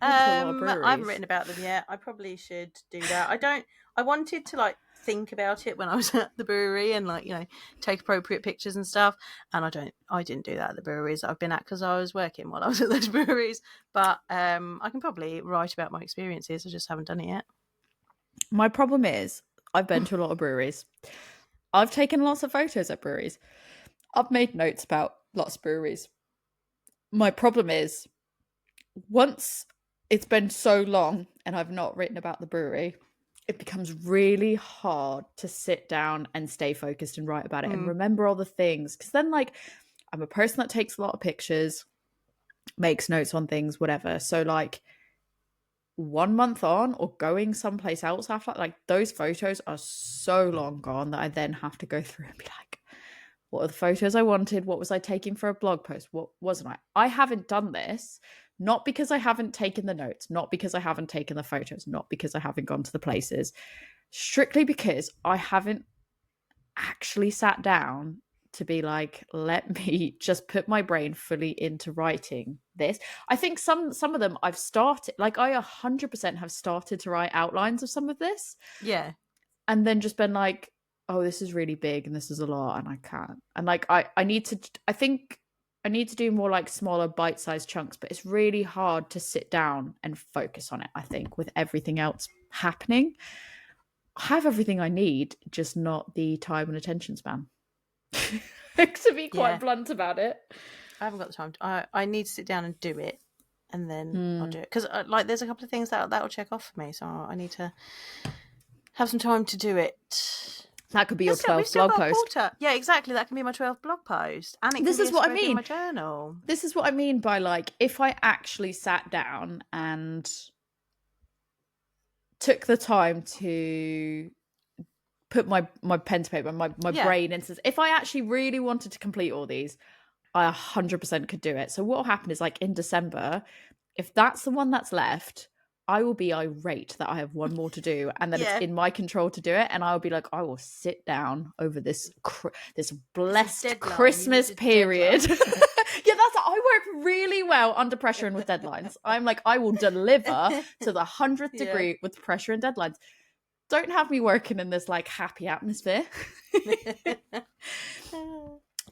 I haven't written about them yet. I probably should do that. I wanted to like think about it when I was at the brewery and like, you know, take appropriate pictures and stuff. And I didn't do that at the breweries I've been at because I was working while I was at those breweries. But I can probably write about my experiences. I just haven't done it yet. My problem is I've been to a lot of breweries. I've taken lots of photos at breweries. I've made notes about lots of breweries. My problem is, once it's been so long and I've not written about the brewery, it becomes really hard to sit down and stay focused and write about it and remember all the things. Because then, like, I'm a person that takes a lot of pictures, makes notes on things, whatever. So, like, 1 month on or going someplace else after that, like those photos are so long gone that I then have to go through and be like, what are the photos I wanted? What was I taking for a blog post? What wasn't I? I haven't done this, not because I haven't taken the notes, not because I haven't taken the photos, not because I haven't gone to the places, strictly because I haven't actually sat down to be like, let me just put my brain fully into writing this. I think some of them I've started, like I 100% have started to write outlines of some of this. Yeah. And then just been like, oh, this is really big and this is a lot and I can't. And like I need to, I think I need to do more like smaller bite-sized chunks, but it's really hard to sit down and focus on it, I think, with everything else happening. I have everything I need, just not the time and attention span. To be quite blunt about it. I haven't got the time. I need to sit down and do it, and then I'll do it. Because like there's a couple of things that'll check off for me, so I need to have some time to do it. That could be your 12th blog post. Yeah, exactly. That can be my 12th blog post. And it can this be is what I in mean. my journal. This is what I mean by like, if I actually sat down and took the time to put my pen to paper, my brain into this, if I actually really wanted to complete all these, I 100% could do it. So what will happen is like in December, if that's the one that's left, I will be irate that I have one more to do and that it's in my control to do it. And I'll be like, I will sit down over this blessed Christmas period. Yeah, I work really well under pressure and with deadlines. I'm like, I will deliver to the 100th degree with pressure and deadlines. Don't have me working in this like happy atmosphere.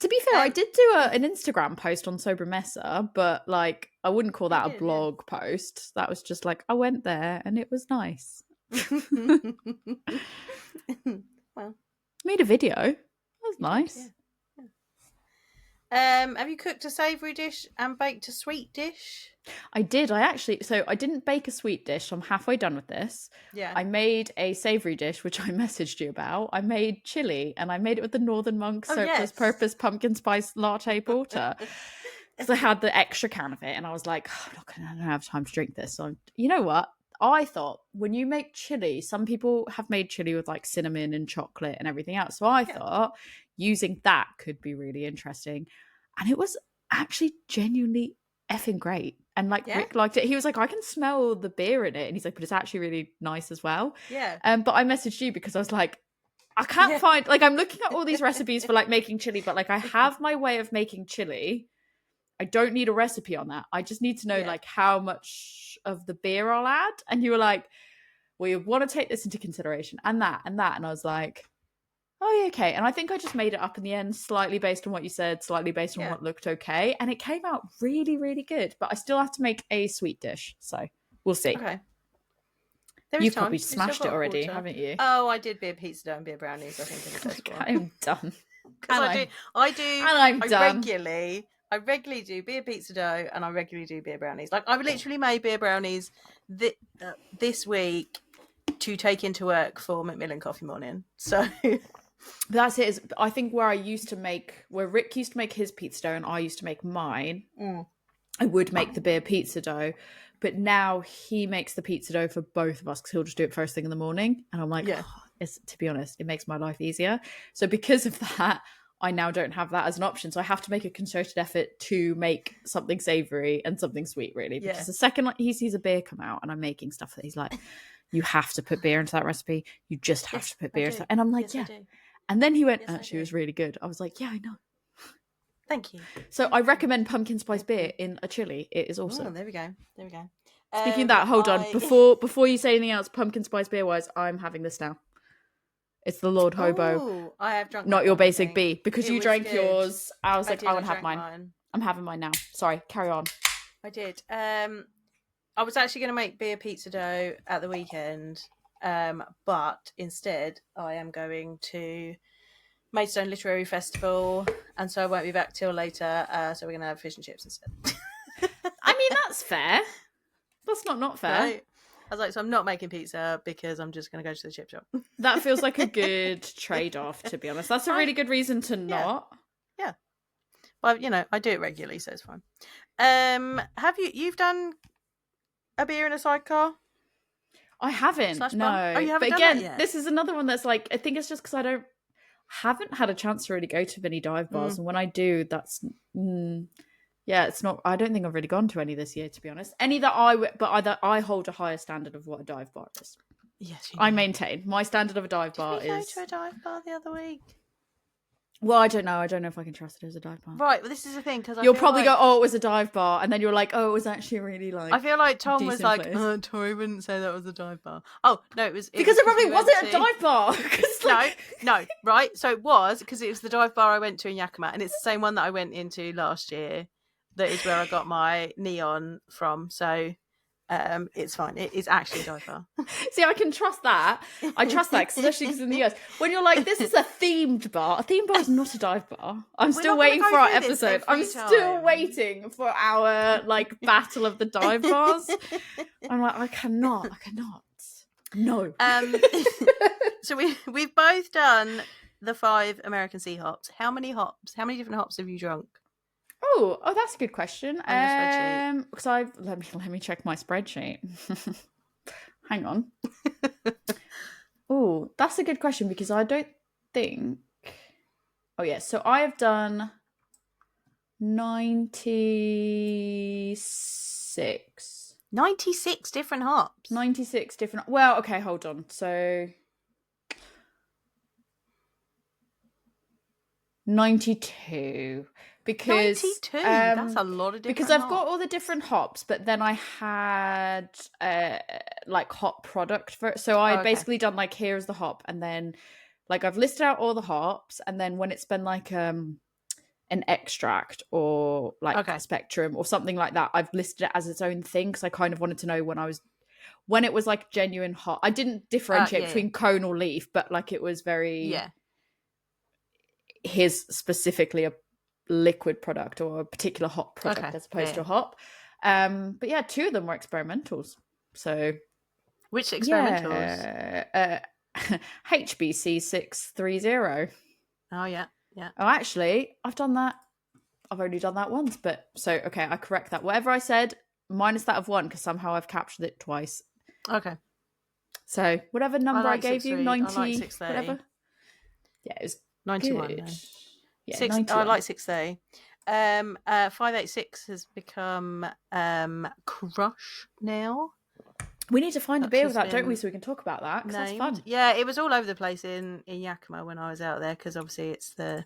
To be fair, I did do an Instagram post on Sober Messer, but like I wouldn't call that a blog post. That was just like I went there and it was nice. Well, made a video. That was nice. Have you cooked a savoury dish and baked a sweet dish? I did. I didn't bake a sweet dish. So I'm halfway done with this. Yeah. I made a savoury dish, which I messaged you about. I made chili and I made it with the Northern Monk surplus purpose pumpkin spice latte porter. Because I had the extra can of it and I was like, oh, I don't have time to drink this. So you know what? I thought when you make chili, some people have made chili with like cinnamon and chocolate and everything else. So I thought using that could be really interesting. And it was actually genuinely effing great. And like Rick liked it. He was like, I can smell the beer in it. And he's like, but it's actually really nice as well. Yeah. But I messaged you because I was like, I can't find, like, I'm looking at all these recipes for like making chili, but like I have my way of making chili. I don't need a recipe on that. I just need to know like how much of the beer I'll add. And you were like, well, you want to take this into consideration and that and that. And I was like, oh yeah, okay. And I think I just made it up in the end, slightly based on what you said, slightly based on what looked okay. And it came out really, really good. But I still have to make a sweet dish. So we'll see. Okay. You've probably smashed it already, haven't you? Oh, I did beer pizza dough and beer brownies, I think, in the first one. I'm done. I regularly do beer pizza dough and I regularly do beer brownies. Like I literally made beer brownies this week to take into work for Macmillan Coffee Morning. So that's it. I think where Rick used to make his pizza dough and I used to make mine, I would make the beer pizza dough. But now he makes the pizza dough for both of us because he'll just do it first thing in the morning. And I'm like, to be honest, it makes my life easier. So because of that, I now don't have that as an option. So I have to make a concerted effort to make something savoury and something sweet, really. Because the second he sees a beer come out and I'm making stuff that he's like, you have to put beer into that recipe. You just have to put beer into that. And I'm like, And then he went, actually, it was really good. I was like, yeah, I know. Thank you. So I recommend pumpkin spice beer in a chili. It is awesome. Oh, there we go. Speaking of that, hold on. Before you say anything else, pumpkin spice beer wise, I'm having this now. It's the Lord Hobo. Oh, I have drunk. Not your basic B. Because you drank yours. I was like, I want to have mine. Mine. I'm having mine now. Sorry, carry on. I did. I was actually going to make beer pizza dough at the weekend. But instead I am going to Maidstone Literary Festival, and so I won't be back till later. So we're going to have fish and chips instead. I mean, that's fair. That's not fair. Right? I was like, so I'm not making pizza because I'm just going to go to the chip shop. That feels like a good trade-off, to be honest. That's a really good reason to not. Yeah. Well, I do it regularly, so it's fine. You've done a beer in a sidecar? I haven't. Slash No. bar? Oh, you haven't But done that again, yet? this is another one that's like, I think it's just because I haven't had a chance to really go to many dive bars. And when I do, that's, yeah, it's not, I don't think I've really gone to any this year, to be honest. Any that I hold a higher standard of what a dive bar is. Yes, you I do. maintain my standard of a dive Did bar we go is. to a dive bar the other week? Well, I don't know. I don't know if I can trust it as a dive bar. Right, well, this is the thing, because You'll probably go, oh, it was a dive bar. And then you're like, oh, it was actually really like. I feel like Tom was like, place. Tori wouldn't say that was a dive bar. Oh, no, it was. Because it probably wasn't a dive bar. No, right? So it was, because it was the dive bar I went to in Yakima, and it's the same one that I went into last year. That is where I got my neon from. So it's fine. It is actually a dive bar. See, I can trust that. I trust that, especially because in the US, when you're like, this is a themed bar. A themed bar is not a dive bar. I'm still waiting for our episode. I'm still waiting for our like battle of the dive bars. I'm like, I cannot. No. So we've both done the 5 American sea hops. How many different hops have you drunk? Oh, that's a good question. On your spreadsheet. Because let me check my spreadsheet. Hang on. Oh, that's a good question because I don't think. Oh yeah, so I have done 96. 96 different hops. 96 different. Well, okay, hold on. So 92. Because 92. That's a lot of different because I've got all the different hops, but then I had like hop product for it. So I basically done like, here's the hop, and then like I've listed out all the hops, and then when it's been like an extract or like a spectrum or something like that, I've listed it as its own thing because I kind of wanted to know when it was like genuine hop. I didn't differentiate between cone or leaf, but like it was very here's specifically a liquid product or a particular hop product as opposed to a hop. But yeah, 2 of them were experimentals. So which experimentals? HBC 630. Oh yeah. Oh, actually, I've done that. I've only done that once, but so okay, I correct that. Whatever I said, minus that of 1 because somehow I've captured it twice. Okay. So whatever number I gave you, 90, I like whatever. Yeah, it was 91. Good. Yeah, 91. I like 630. 586 has become Crush now. We need to find a beer with that, don't we? So we can talk about that because that's fun. Yeah, it was all over the place in Yakima when I was out there because obviously it's the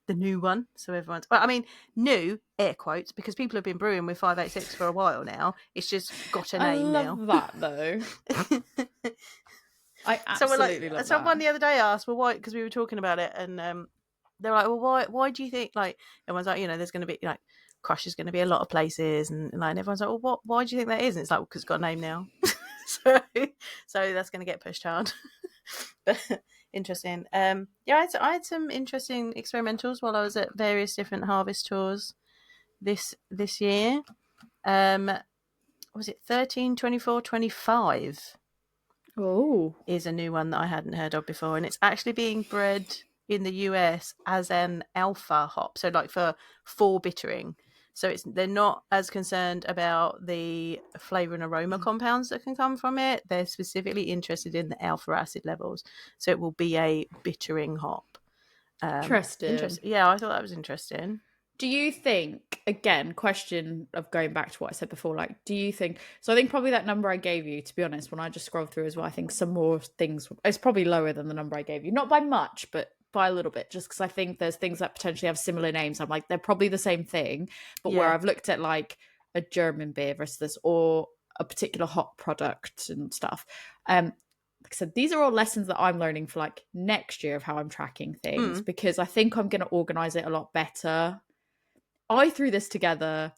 new one. So everyone's, well, I mean, new air quotes because people have been brewing with 586 for a while now. It's just got a name now. I love that though. I absolutely love that. Someone the other day asked, well, why? Because we were talking about it, and they're like, well, why do you think like everyone's like, there's going to be like Crush is going to be a lot of places, and like everyone's like, well, why do you think that is? And it's like, because it's got a name now. so that's going to get pushed hard. But interesting. I had some interesting experimentals while I was at various different harvest tours this year. Was it 13, 24, 25? Oh, is a new one that I hadn't heard of before, and it's actually being bred in the US as an alpha hop, so like for bittering. So they're not as concerned about the flavor and aroma compounds that can come from it. They're specifically interested in the alpha acid levels, so it will be a bittering hop. Interesting. Yeah, I thought that was interesting. Do you think, again, question of going back to what I said before, like, do you think, so I think probably that number I gave you, to be honest, when I just scrolled through as well, I think some more things, it's probably lower than the number I gave you. Not by much, but by a little bit, just because I think there's things that potentially have similar names. I'm like, they're probably the same thing, but where I've looked at like a German beer versus this or a particular hop product and stuff. Like I said, these are all lessons that I'm learning for like next year of how I'm tracking things because I think I'm going to organize it a lot better. I threw this together,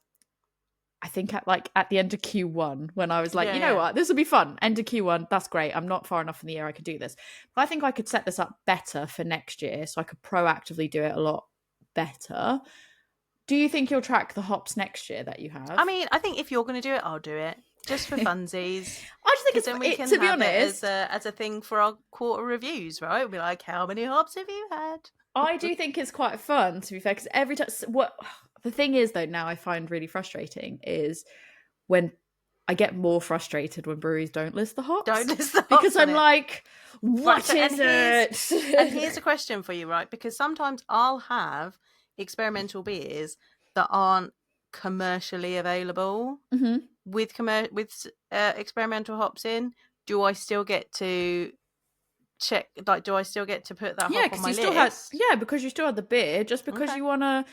I think at the end of Q1 when I was like, you know what, this will be fun. End of Q1, that's great. I'm not far enough in the year I could do this. But I think I could set this up better for next year so I could proactively do it a lot better. Do you think you'll track the hops next year that you have? I mean, I think if you're going to do it, I'll do it. Just for funsies. I just think then we can to be have honest, it as a thing for our quarter reviews, right? We'll be like, how many hops have you had? I do think it's quite fun, to be fair, because every time... The thing is, though, now I find really frustrating is when I get more frustrated when breweries don't list the hops. Don't list the hops because I'm on it. like, what Right, is it? And here's a question for you, right? Because sometimes I'll have experimental beers that aren't commercially available Mhm. with experimental hops in. Do I still get to check? Like, do I still get to put that Yeah, hop on because my you still had list? because you still had the beer. Just because Okay. you wanna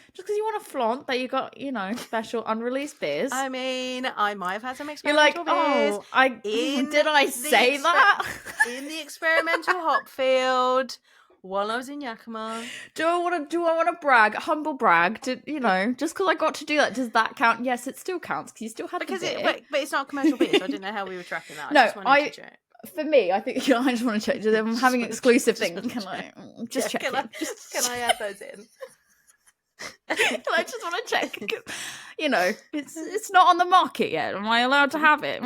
flaunt that you got special unreleased beers. I mean, I might have had some You're like, experimental beers oh, I in did I the say that? in the experimental hop field while I was in Yakima. Do I want to brag, humble brag? Just because I got to do that, does that count? Yes, it still counts because you still had Because the beer. but it's not commercial beer, so I didn't know how we were tracking that. I No, just wanted to check. for me, I think I just want to check. I'm having exclusive thing. Can I just check Can it? Can I add those in? I just want to check. It's not on the market yet. Am I allowed to have it?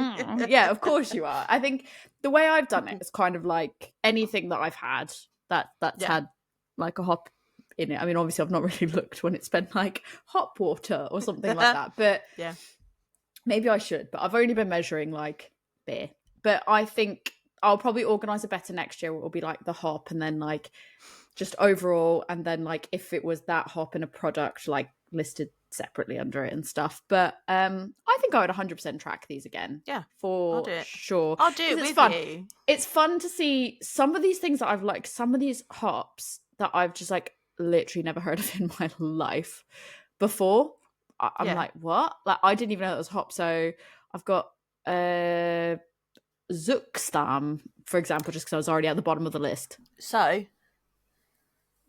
Yeah, of course you are. I think the way I've done it is kind of like anything that I've had that's had like a hop in it. I mean, obviously, I've not really looked when it's been like hop water or something like that. But yeah, maybe I should. But I've only been measuring like beer. But I think I'll probably organise it better next year. It will be like the hop and then like just overall, and then like if it was that hop in a product like listed separately under it and stuff. But I think I would 100% track these again. Yeah, for I'll do it. sure. I'll do it with fun. you. It's fun to see some of these things that I've like, some of these hops that I've just like literally never heard of in my life before. I'm like, what? Like I didn't even know that was hop. So I've got Zuckstam, for example, just because I was already at the bottom of the list. So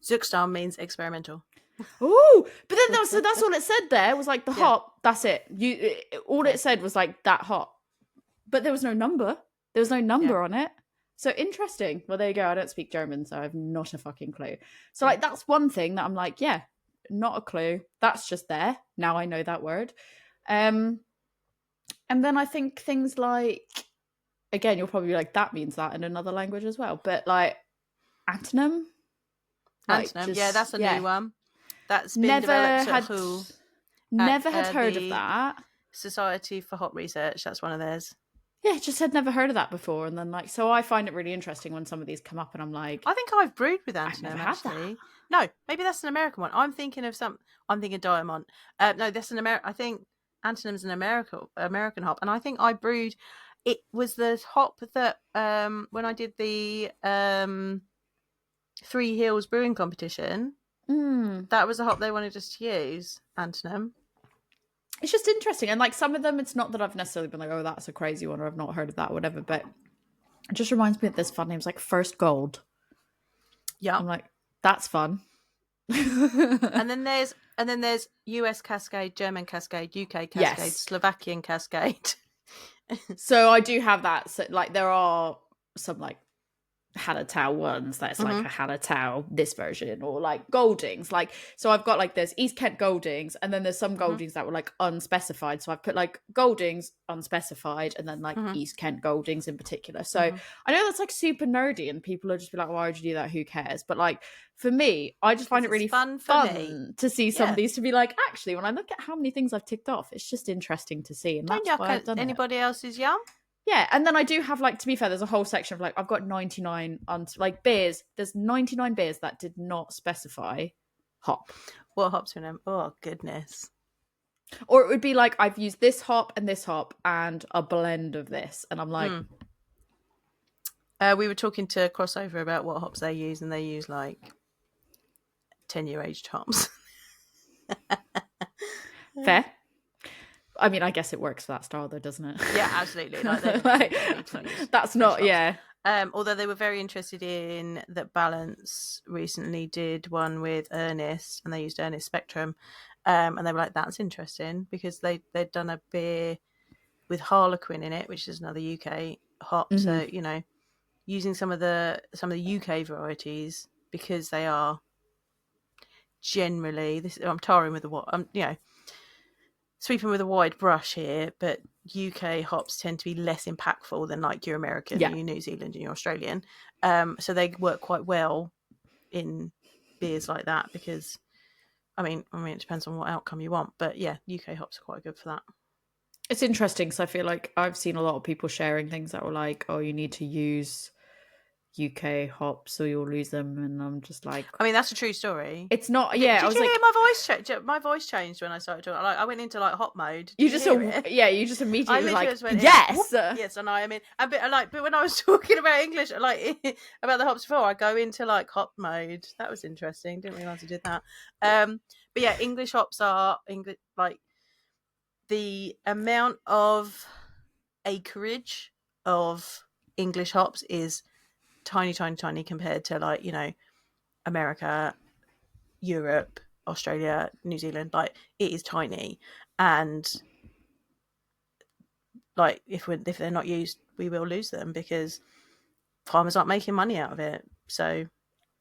Zuckstam means experimental. Oh, but then that's all it said there was like the hop. That's it. All it said was like that hop, but there was no number. There was no number on it. So interesting. Well, there you go. I don't speak German, so I have not a fucking clue. So like that's one thing that I'm like, yeah, not a clue. That's just there. Now I know that word. And then I think things like, again, you'll probably be like, that means that in another language as well. But like antonym. Like that's a new one. That's been developed at WHO. Never had heard of that. Society for Hop Research. That's one of theirs. Yeah, just had never heard of that before. And then like, so I find it really interesting when some of these come up and I'm like, I think I've brewed with antonym actually. No, maybe that's an American one. I'm thinking Diamond. No, that's an American. I think antonym's an American hop. And I think I brewed, it was the hop that when I did the Three Hills brewing competition, that was the hop they wanted us to use, antonym. It's just interesting. And like some of them, it's not that I've necessarily been like, oh, that's a crazy one, or I've not heard of that or whatever, but it just reminds me of this fun names like First Gold. Yeah. I'm like, that's fun. and then there's US Cascade, German Cascade, UK Cascade, Slovakian Cascade. So I do have that. So like there are some like Hallertau ones that's like a Hallertau this version, or like Goldings, like so I've got like there's East Kent Goldings, and then there's some Goldings that were like unspecified, so I've put like Goldings unspecified and then like East Kent Goldings in particular. So I know that's like super nerdy and people are just be like, why would you do that, who cares? But like for me, I just find it really fun to see some of these, to be like, actually when I look at how many things I've ticked off, it's just interesting to see. And that's why I've done anybody else's yum. Yeah, and then I do have, like, to be fair, there's a whole section of, like, I've got 99, like, beers. There's 99 beers that did not specify hop. What hops are in them? Oh, goodness. Or it would be, like, I've used this hop and a blend of this. And I'm like... we were talking to Crossover about what hops they use, and they use, like, 10-year aged hops. Fair. I mean, I guess it works for that style, though, doesn't it? Yeah, absolutely. That's not, yeah. Although they were very interested in that Balance recently did one with Ernest, and they used Ernest Spectrum, and they were like, "That's interesting," because they'd done a beer with Harlequin in it, which is another UK hop. So using some of the UK varieties, because they are generally I'm tarring with sweeping with a wide brush here, but UK hops tend to be less impactful than like your American, your New Zealand, and your Australian. So they work quite well in beers like that, because I mean, it depends on what outcome you want, but yeah, UK hops are quite good for that. It's interesting because I feel like I've seen a lot of people sharing things that were like, "Oh, you need to use UK hops or you'll lose them," and I'm just like, I mean, that's a true story. it's not. Did Yeah, I you was hear like, my voice change? My voice changed when I started talking. Like, I went into like hot mode. you Did you just hear it? yeah, you just I immediately was literally like, just went in like, whoop, yes. yes, and I mean, but when I was talking about English, like about the hops before, I go into like hot mode. That was interesting. Didn't realize I did that. But yeah, English hops are English. Like the amount of acreage of English hops is tiny, tiny, tiny compared to like America, Europe, Australia, New Zealand. Like it is tiny, and like if they're not used, we will lose them because farmers aren't making money out of it. So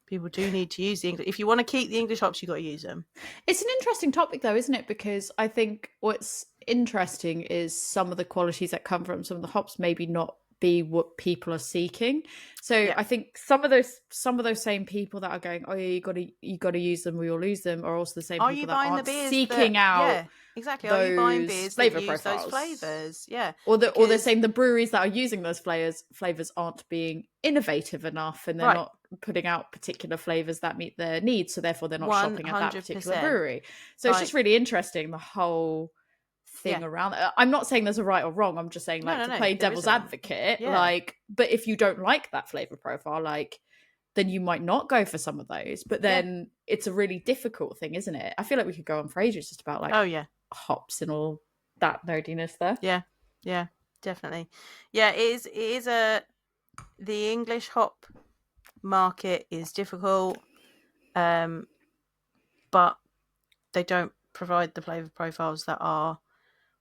people do need to use the English. If you want to keep the English hops, you got to use them. It's an interesting topic, though, isn't it? Because I think what's interesting is some of the qualities that come from some of the hops maybe not be what people are seeking. So Yeah. I think some of those same people that are going, oh yeah, you got to use them, we will lose them, are also the same Are you people that buying the aren't beers seeking out yeah, exactly. Are you buying those beers that flavor use those profiles. flavors? Yeah. Or they're Because saying the breweries that are using those flavors aren't being innovative enough, and they're right, not putting out particular flavors that meet their needs. So therefore, they're not shopping at that particular 100%. brewery. So it's Like just really interesting, the whole thing yeah. around it. I'm not saying there's a right or wrong. I'm just saying, like, to No, play there devil's isn't. advocate, Yeah. like, but if you don't like that flavor profile, like, then you might not go for some of those. But then it's a really difficult thing, isn't it? I feel like we could go on for ages just about like Oh yeah. hops and all that nerdiness there. Yeah, definitely. Yeah, it is the English hop market is difficult, but they don't provide the flavor profiles that are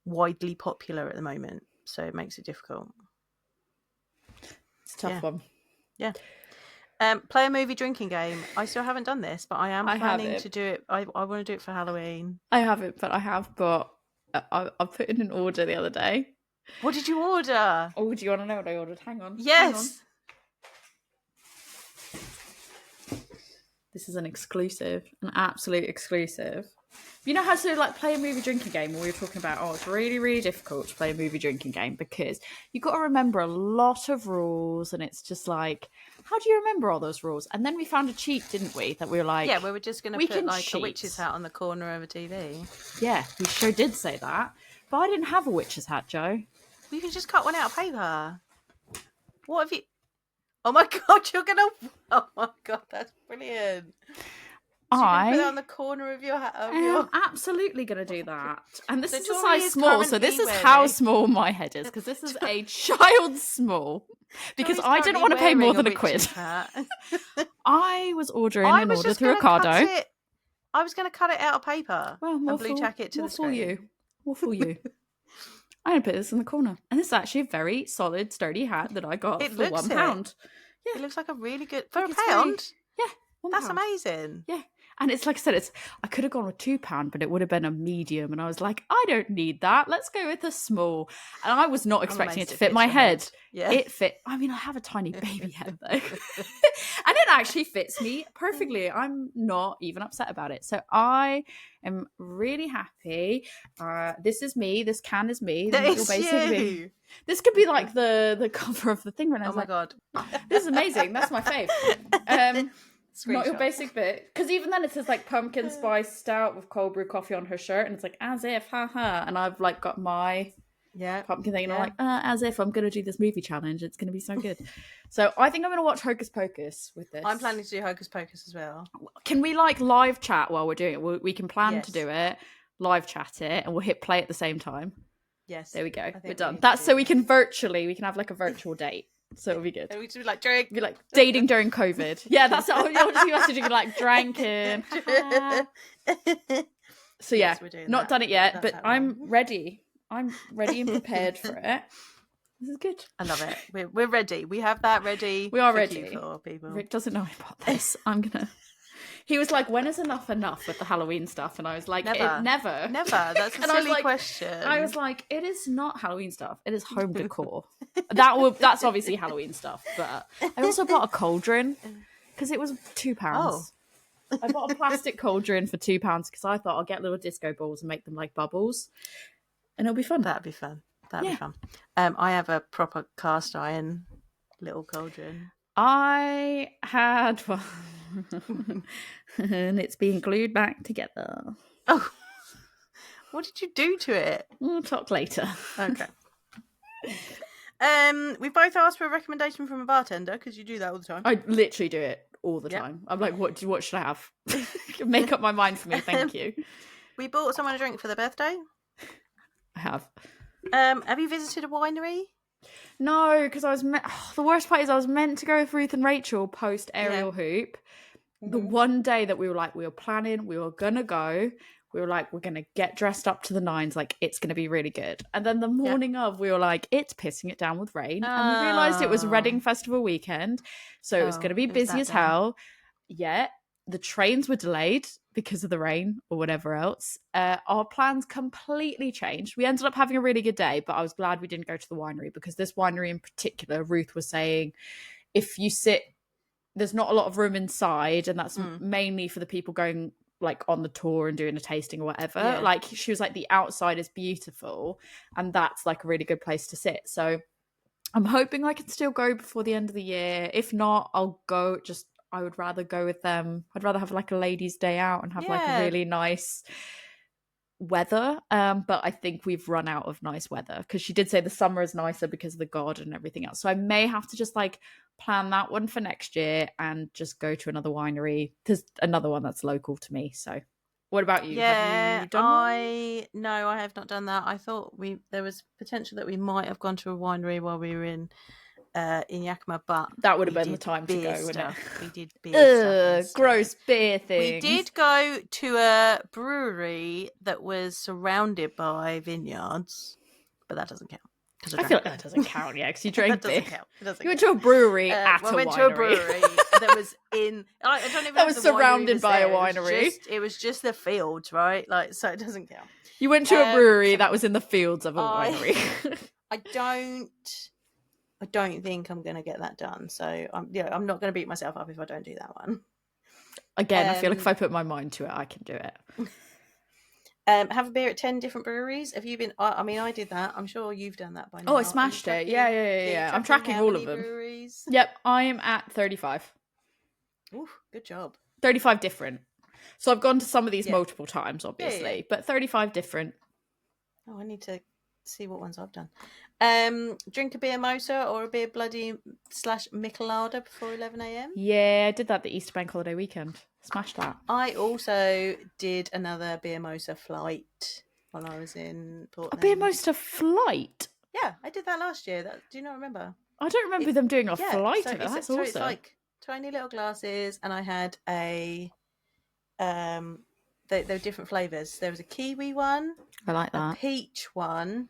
widely popular at the moment, so it makes it difficult. It's a tough one. Yeah. Play a movie drinking game. I still haven't done this, but I am planning to do it. I want to do it for Halloween. I haven't, but I have got. I put in an order the other day. What did you order? Oh, do you want to know what I ordered? Hang on. Yes. Hang on. This is an exclusive, an absolute exclusive. You know how to like play a movie drinking game when we were talking about, oh, it's really, really difficult to play a movie drinking game because you've got to remember a lot of rules and it's just like, how do you remember all those rules? And then we found a cheat, didn't we? That we were like, yeah, we were just going to put like a witch's hat on the corner of a TV. Yeah, we sure did say that. But I didn't have a witch's hat, Joe. You can just cut one out of paper. What have you... Oh my God, you're going to... Oh my God, that's brilliant. So I put it on the corner of your hat. I'm absolutely going to do that. And this is a size small, so this is how small my head is, because this is a child small. Because I didn't want to pay more than £1. I was ordering an order through Ocado. I was going to cut it out of paper and blue tack it to the screen. More for you. I'm going to put this in the corner. And this is actually a very solid, sturdy hat that I got for £1. Yeah. It looks like a really good... For £1? Yeah. That's amazing. Yeah. And it's like I said, I could have gone with £2, but it would have been a medium. And I was like, I don't need that. Let's go with a small. And I was not expecting it to fit my head. Yeah. It fit. I mean, I have a tiny baby head though. And it actually fits me perfectly. I'm not even upset about it. So I am really happy. This is me. This can is me. You. This could be like the cover of the thing right now. Oh my God. This is amazing. That's my fave. Not your basic bit, because even then it says like pumpkin spice stout with cold brew coffee on her shirt, and it's like as if, haha. And I've like got my pumpkin thing, and I'm like, as if I'm gonna do this movie challenge. It's gonna be so good. So I think I'm gonna watch Hocus Pocus with this. I'm planning to do Hocus Pocus as well. Can we like live chat while we're doing it? We can plan to do it, live chat it, and we'll hit play at the same time. Yes. There we go. We're done. That's so we can have like a virtual date. So it'll be good. And we should be like drink. Be like dating during COVID. Yeah, that's all. You'll just be messaging like drinking. So yeah, not done it yet, but I'm ready. I'm ready and prepared for it. This is good. I love it. We're ready. We have that ready. We are ready. For people. Rick doesn't know about this. He was like, when is enough with the Halloween stuff? And I was like, never. That's a silly question. I was like, it is not Halloween stuff. It is home decor. That's obviously Halloween stuff. But I also bought a cauldron because it was £2. Oh. I bought a plastic cauldron for £2 because I thought I'll get little disco balls and make them like bubbles. and it'll be fun. That'd be fun. That'd be fun. I have a proper cast iron little cauldron. I had one, and it's being glued back together. Oh, what did you do to it? We'll talk later. Okay. We both asked for a recommendation from a bartender because you do that all the time. I literally do it all the time. I'm like, what should I have? Make up my mind for me, thank you. We bought someone a drink for their birthday. I have. Have you visited a winery? No, because the worst part is I was meant to go with Ruth and Rachel post aerial hoop. The one day that we were planning, we were gonna go. We were like, we're going to get dressed up to the nines. Like, it's going to be really good. And then the morning of, we were like, it's pissing it down with rain. And we realised it was Reading Festival weekend. So it was going to be busy as hell. Yet the trains were delayed because of the rain or whatever else. Our plans completely changed. We ended up having a really good day, but I was glad we didn't go to the winery because this winery in particular, Ruth was saying, if you sit, there's not a lot of room inside. And that's mainly for the people going like on the tour and doing a tasting or whatever. Like she was like, the outside is beautiful and that's like a really good place to sit. So I'm hoping I can still go before the end of the year. If not, I'll go. I would rather go with them. I'd rather have like a ladies' day out and have like a really nice weather. But I think we've run out of nice weather because she did say the summer is nicer because of the garden and everything else. So I may have to just like plan that one for next year and just go to another winery. There's another one that's local to me. So what about you? Have you done one? No, I have not done that. I thought there was potential that we might have gone to a winery while we were in Yakima, but that would have been the time to go, wouldn't it? We did beer stuff. Gross beer things. We did go to a brewery that was surrounded by vineyards, but that doesn't count. I feel like that doesn't count, yeah, because you drank beer. You went to a brewery at a winery. Went to a brewery that was in. I don't even. That was surrounded by a winery. It was just the fields, right? Like, so it doesn't count. You went to a brewery that was in the fields of a winery. I don't think I'm going to get that done. So I'm not going to beat myself up if I don't do that one. Again, I feel like if I put my mind to it, I can do it. Have a beer at 10 different breweries. Have you been? I mean, I did that. I'm sure you've done that by now. Oh, I smashed it. Yeah. I'm tracking all of them. Breweries? Yep, I am at 35. Ooh, good job. 35 different. So I've gone to some of these multiple times, obviously, but 35 different. Oh, I need to see what ones I've done. Drink a beer Mosa or a beer bloody / Michelada before 11 a.m. Yeah, I did that the Easter Bank holiday weekend. Smashed that. I also did another beer Mosa flight while I was in Portland. A beer Mosa flight? Yeah, I did that last year. Do you not remember? I don't remember them doing a flight. So that's awesome. It's like tiny little glasses, and I had a there were different flavours. There was a kiwi one. I like that. A peach one.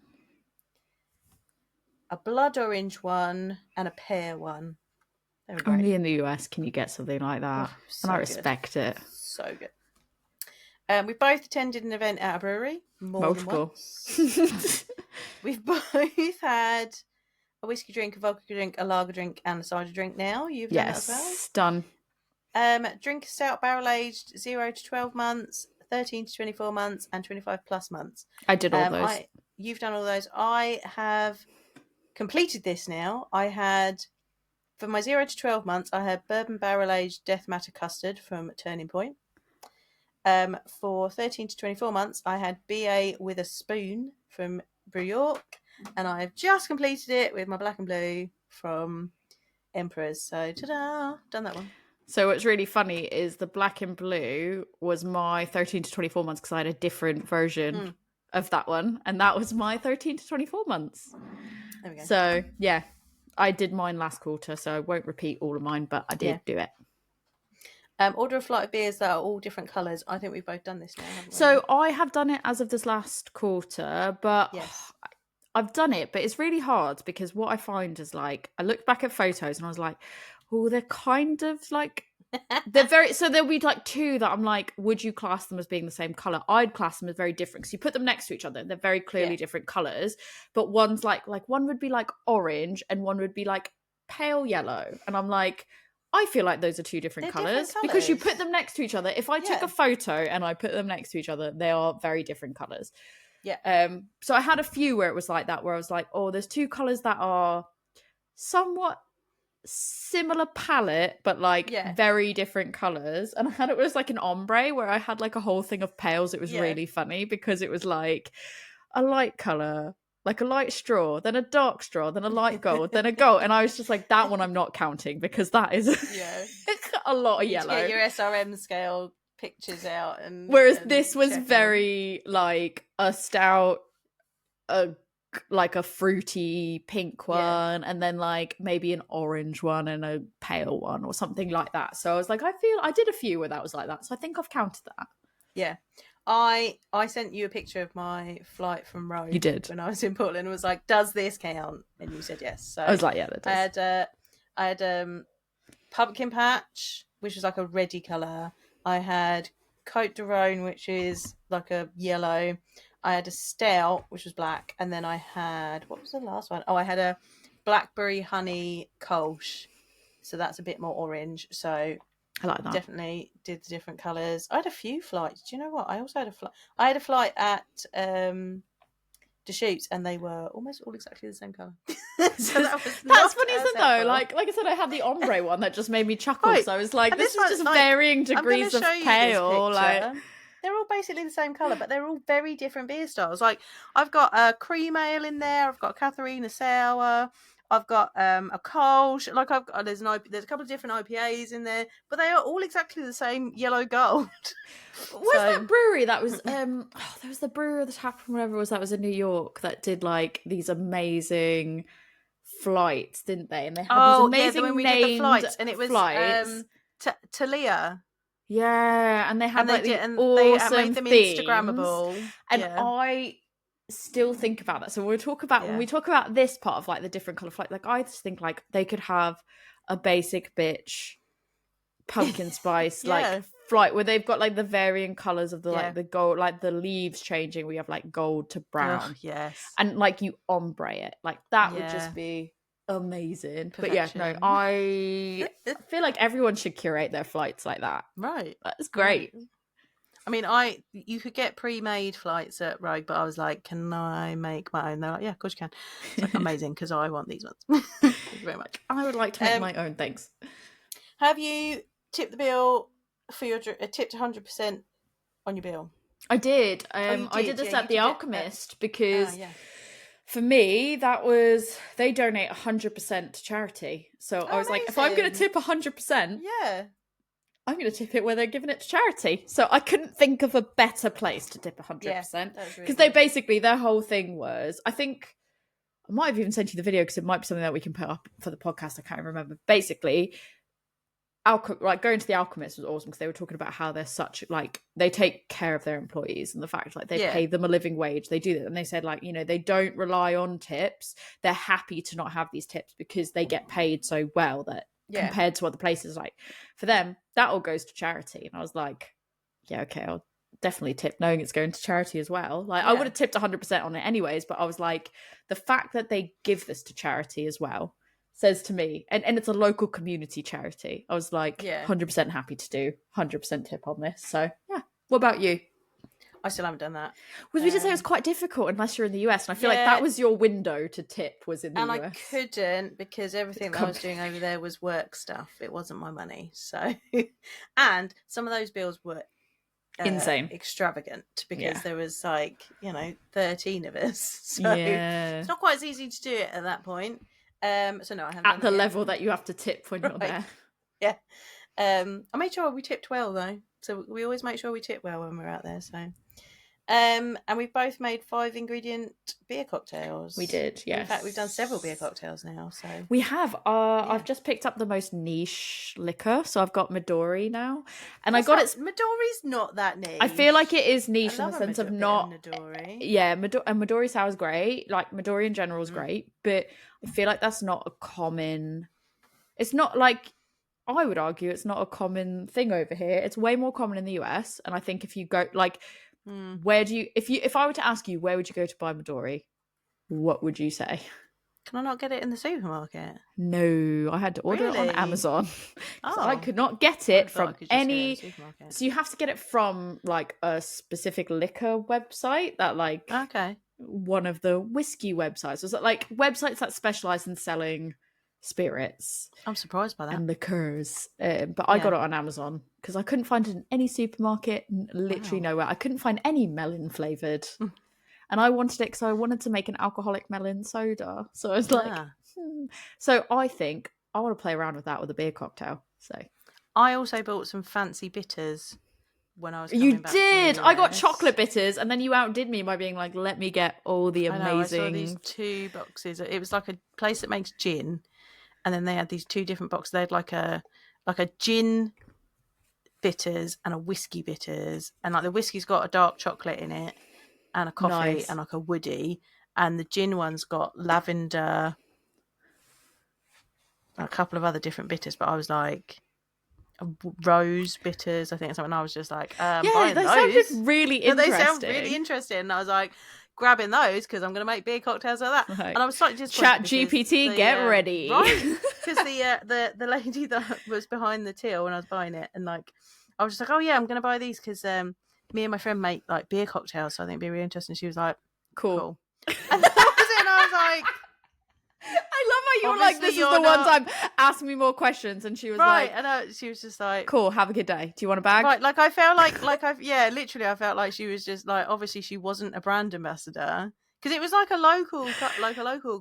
A blood orange one and a pear one. Only in the US can you get something like that. So and I respect it. So good. We both attended an event at a brewery. Multiple. We've both had a whiskey drink, a vodka drink, a lager drink, and a cider drink now. You've done that as well? Done. Drink a stout barrel aged 0 to 12 months, 13 to 24 months, and 25 plus months. I did all those. You've done all those. I have completed this now. I had, for my 0 to 12 months, I had bourbon barrel aged Death Matter custard from Turning Point. For 13 to 24 months, I had BA with a spoon from Brew York, and I've just completed it with my black and blue from Emperors. So, ta-da! Done that one. So what's really funny is the black and blue was my 13 to 24 months because I had a different version of that one, and that was my 13 to 24 months. There we go. So, yeah, I did mine last quarter, so I won't repeat all of mine, but I did do it. Order a flight of beers that are all different colours. I think we've both done this now, haven't we? So I have done it as of this last quarter, but I've done it, but it's really hard because what I find is like, I looked back at photos and I was like, oh, they're kind of like, they're very, so there'll be like two that I'm like, would you class them as being the same colour? I'd class them as very different because you put them next to each other. They're very clearly different colours, but one's like one would be like orange and one would be like pale yellow. And I'm like, I feel like those are two different colours because you put them next to each other. If I took a photo and I put them next to each other, they are very different colours. Yeah. So I had a few where it was like that, where I was like, oh, there's two colours that are somewhat similar palette, but like very different colours. And I had it was like an ombre where I had like a whole thing of pales. It was really funny because it was like a light colour, like a light straw, then a dark straw, then a light gold, then a gold. And I was just like, that one I'm not counting because that is a lot of yellow. To get your SRM scale pictures out. Whereas this was very like a stout, like a fruity pink one, and then like maybe an orange one and a pale one or something like that. So I was like, I did a few where that was like that. So I think I've counted that. Yeah. I sent you a picture of my flight from Rome. You did. When I was in Portland and was like, does this count? And you said yes. So I was like, yeah, that does. I had pumpkin patch, which was like a reddy colour. I had Cote de Rhone, which is like a yellow. I had a stout, which was black, and then I had, what was the last one? Oh, I had a blackberry honey kolsch, so that's a bit more orange. So I like that. Definitely did the different colours. I had a few flights. Do you know what? I also had a flight. I had a flight at Deschutes, and they were almost all exactly the same colour. So that's funny, isn't it? Though, like I said, I had the ombre one that just made me chuckle. Right. So I was like, and this is just like, varying degrees of pale. Like they're all basically the same colour, but they're all very different beer styles. Like I've got a cream ale in there. I've got a Katharina sour. I've got a Kolsch. Like there's a couple of different IPAs in there, but they are all exactly the same yellow gold. Where's that brewery that was? There was the brewery or the tap room, whatever it was, that was in New York that did like these amazing flights, didn't they? And they had these amazing when we did the flights, and it was Talia. Yeah, and they had awesome they made them themes. Instagrammable, and I still think about that. So when we talk about this part of like the different color flight, like I just think like they could have a basic bitch pumpkin spice like flight where they've got like the varying colors of the like the gold, like the leaves changing. We have like gold to brown, and like you ombre it, like that would just be amazing. Perfection. But I feel like everyone should curate their flights like that. Right, that's great. I mean, you could get pre-made flights at Rogue, but I was like, can I make my own? They're like, yeah, of course you can. It's like amazing because I want these ones. Thank you very much. I would like to make my own. Thanks. Have you tipped the bill for your tipped 100% on your bill? I did. I did this at the Alchemist because for me that was they donate 100% to charity. So I was like, if I'm going to tip 100%, I'm going to tip it where they're giving it to charity. So I couldn't think of a better place to tip 100%. Because they basically, their whole thing was, I think, I might have even sent you the video because it might be something that we can put up for the podcast. I can't remember. Basically, going to the Alchemist was awesome because they were talking about how they're such, like, they take care of their employees and the fact, like, they pay them a living wage. They do that. And they said, like, you know, they don't rely on tips. They're happy to not have these tips because they get paid so well that compared to other places, like for them that all goes to charity. And I was like, yeah, okay, I'll definitely tip knowing it's going to charity as well. Like I would have tipped 100% on it anyways, but I was like, the fact that they give this to charity as well says to me, and it's a local community charity, I was like 100% happy to do 100% tip on this. So yeah, what about you? I still haven't done that. Because we did say it was quite difficult unless you're in the US. And I feel like that was your window to tip was in the US. And I couldn't because everything that I was doing over there was work stuff. It wasn't my money. So, and some of those bills were insane, extravagant because there was like, 13 of us. So it's not quite as easy to do it at that point. So no, I haven't. At the level that you have to tip when you're there. Yeah. I made sure we tipped well though. So we always make sure we tip well when we're out there. So, and we've both made 5 ingredient beer cocktails. We did, yes. In fact, we've done several beer cocktails now. So we have. I've just picked up the most niche liquor, so I've got Midori now, and Midori's not that niche. I feel like it is niche in the sense of not. Midori. Yeah, and Midori sour is great. Like Midori in general is great, but I feel like that's not a common. It's not like. I would argue it's not a common thing over here. It's way more common in the US. And I think if you go like, where do you, if I were to ask you, where would you go to buy Midori? What would you say? Can I not get it in the supermarket? No, I had to order it on Really? Amazon because I Oh, could not get I it thought I from could just get it in the any. supermarket. So you have to get it from like a specific liquor website that like Okay. one of the whiskey websites. Was it like websites that specialize in selling spirits I'm surprised by that. and liqueurs? But I Yeah. got it on Amazon because I couldn't find it in any supermarket, literally Wow. nowhere. I couldn't find any melon flavored. Mm. And I wanted it because I wanted to make an alcoholic melon soda. So I was like, Yeah. So I think I want to play around with that with a beer cocktail. So I also bought some fancy bitters when I was you coming back from the did. I got US. chocolate bitters, and then you outdid me by being like, "Let me get all the I know. I saw amazing." these 2 boxes. It was like a place that makes gin, and then they had these 2 different boxes. They had like a gin bitters and a whiskey bitters, and like the whiskey's got a dark chocolate in it, and a coffee Nice. and like a woody, and the gin one's got lavender, a couple of other different bitters. But I was like, rose bitters, I think, or something. And I was just like, Yeah, buying they those. sounded really Yeah, interesting. they sound really interesting. And I was like, grabbing those because I'm going to make beer cocktails like that. Right. And I was slightly disappointed. Chat GPT, get ready. Right. Because the lady that was behind the till when I was buying it, and like, I was just like, oh yeah, I'm going to buy these because me and my friend make like beer cocktails. So I think it'd be really interesting. She was like, cool. And that was it. And I was like, I love how you were like, this is the one time, ask me more questions. And she was right. like, And she was just like, cool, have a good day. Do you want a bag? Right, like I felt literally I felt like she was just like, obviously she wasn't a brand ambassador because it was like a local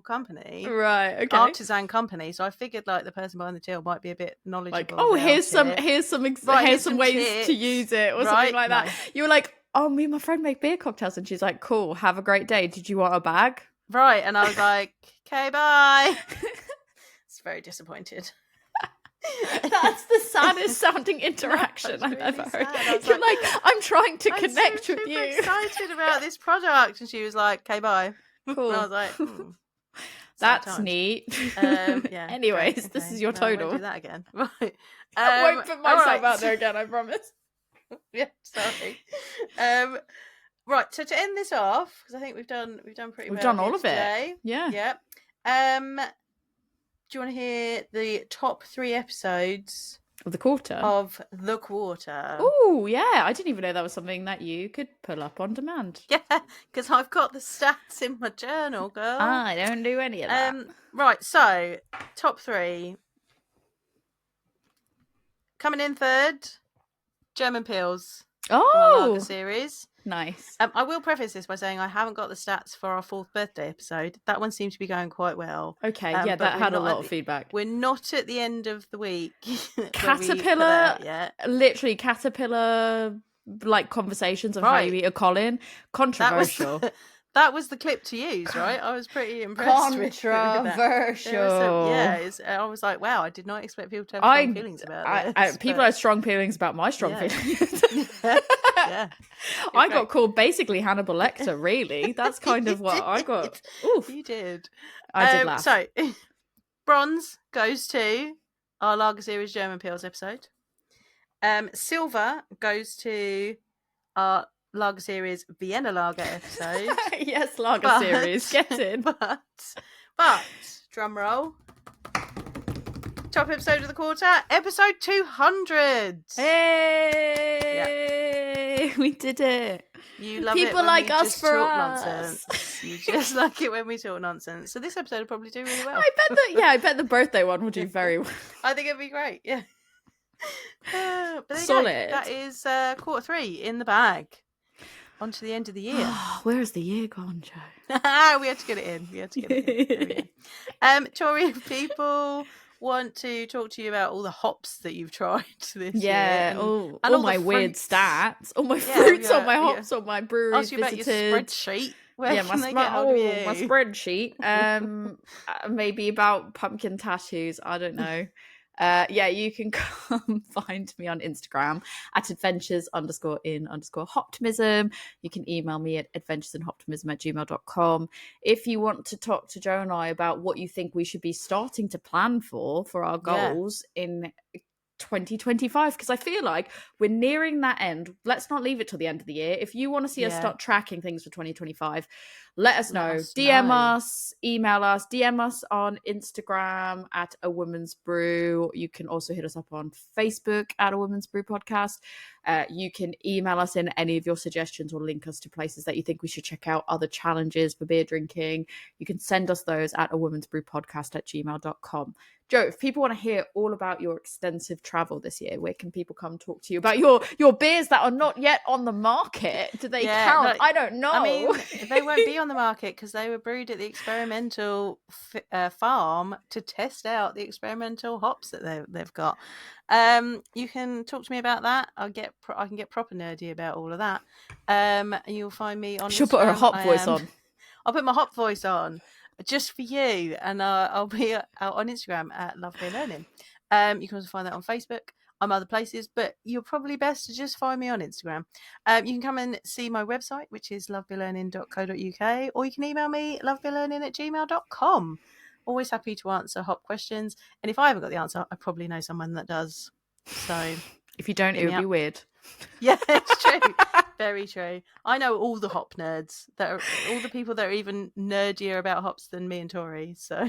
company, Right, okay. artisan company. So I figured like the person behind the till might be a bit knowledgeable. Like, oh, here's some ways tips. to use it or something like that. You were like, oh, me and my friend make beer cocktails, and she's like, cool, have a great day. Did you want a bag? Right, and I was like, okay, bye. It's very disappointed. That's the saddest sounding interaction I've ever heard. You're like, I'm trying to connect with you. I'm excited about this product, and she was like, okay, bye. Cool. And I was like, that's neat. Yeah. Anyways, okay. this is your no, total. I won't do that again. Right. I won't put myself out there again, I promise. Yeah, sorry. Right, so to end this off, because I think we've done pretty. We've done all of today. it. Yeah. Yeah. Do you want to hear the top 3 episodes of the quarter? Oh, yeah. I didn't even know that was something that you could pull up on demand. Yeah, because I've got the stats in my journal, girl. I don't do any of that. Right, so top 3. Coming in third, German Pills. From our lager series. Nice. I will preface this by saying I haven't got the stats for our 4th birthday episode. That one seemed to be going quite well. Okay, yeah, that had a lot of feedback. We're not at the end of the week. Caterpillar, literally Caterpillar, like conversations of how you eat a colon. Controversial. That was the clip to use, right? I was pretty impressed with that. Controversial. I was like, wow, I did not expect people to have strong feelings about this. People have strong feelings about my strong feelings. Yeah. I got called basically Hannibal Lecter, really. That's kind of what I got. Oof. You did. I did laugh. So, bronze goes to our Lager Series German Pills episode. Silver goes to our Lager Series Vienna Lager episode. Yes, Lager Series. Get in. But, drum roll. Top episode of the quarter, episode 200. Hey! Yeah. We did it. You love people it when like we us just for talk us. Nonsense. You just like it when we talk nonsense. So this episode will probably do really well. I bet the birthday one will do very well. I think it'd be great. Yeah. But there Solid. You go. That is quarter 3 in the bag. On to the end of the year. Where has the year gone, Joe? We had to get it in. Tori, if people want to talk to you about all the hops that you've tried this year. And all my weird stats, all my fruits, all my hops, all my breweries visited. Ask you about your spreadsheet. Where can they get hold of you? My spreadsheet. Maybe about pumpkin tattoos. I don't know. You can come find me on Instagram at adventures_in_optimism. You can email me at adventuresinoptimism@gmail.com. If you want to talk to Joe and I about what you think we should be starting to plan for our goals in 2025, because I feel like we're nearing that end. Let's not leave it till the end of the year. If you want to see us start tracking things for 2025, let us know. DM us, email us, DM us on Instagram at A Woman's Brew. You can also hit us up on Facebook at A Woman's Brew Podcast. You can email us in any of your suggestions or link us to places that you think we should check out, other challenges for beer drinking. You can send us those at awomansbrewpodcast@gmail.com. Joe, if people want to hear all about your extensive travel this year, where can people come talk to you about your beers that are not yet on the market? Do they count? No, I don't know. I mean, they won't be on the market because they were brewed at the experimental farm to test out the experimental hops that they've got. You can talk to me about that. I can get proper nerdy about all of that. And you'll find me on She'll Instagram. put her hop voice on. I'll put my hop voice on just for you, and I'll be out on Instagram at Love Beer Learning. You can also find that on Facebook. I'm other places, but you're probably best to just find me on Instagram. You can come and see my website, which is lovebeerlearning.co.uk, or you can email me lovebeerlearning@gmail.com. Always happy to answer hop questions, and if I haven't got the answer, I probably know someone that does. So if you don't, it would be weird. Yeah, it's true. Very true. I know all the hop nerds, that are all the people that are even nerdier about hops than me and Tori. So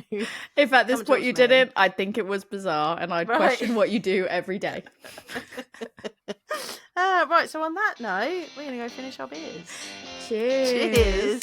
if at this point you didn't, I'd think it was bizarre, and I'd question what you do every day. Right, so on that note, we're going to go finish our beers. Cheers.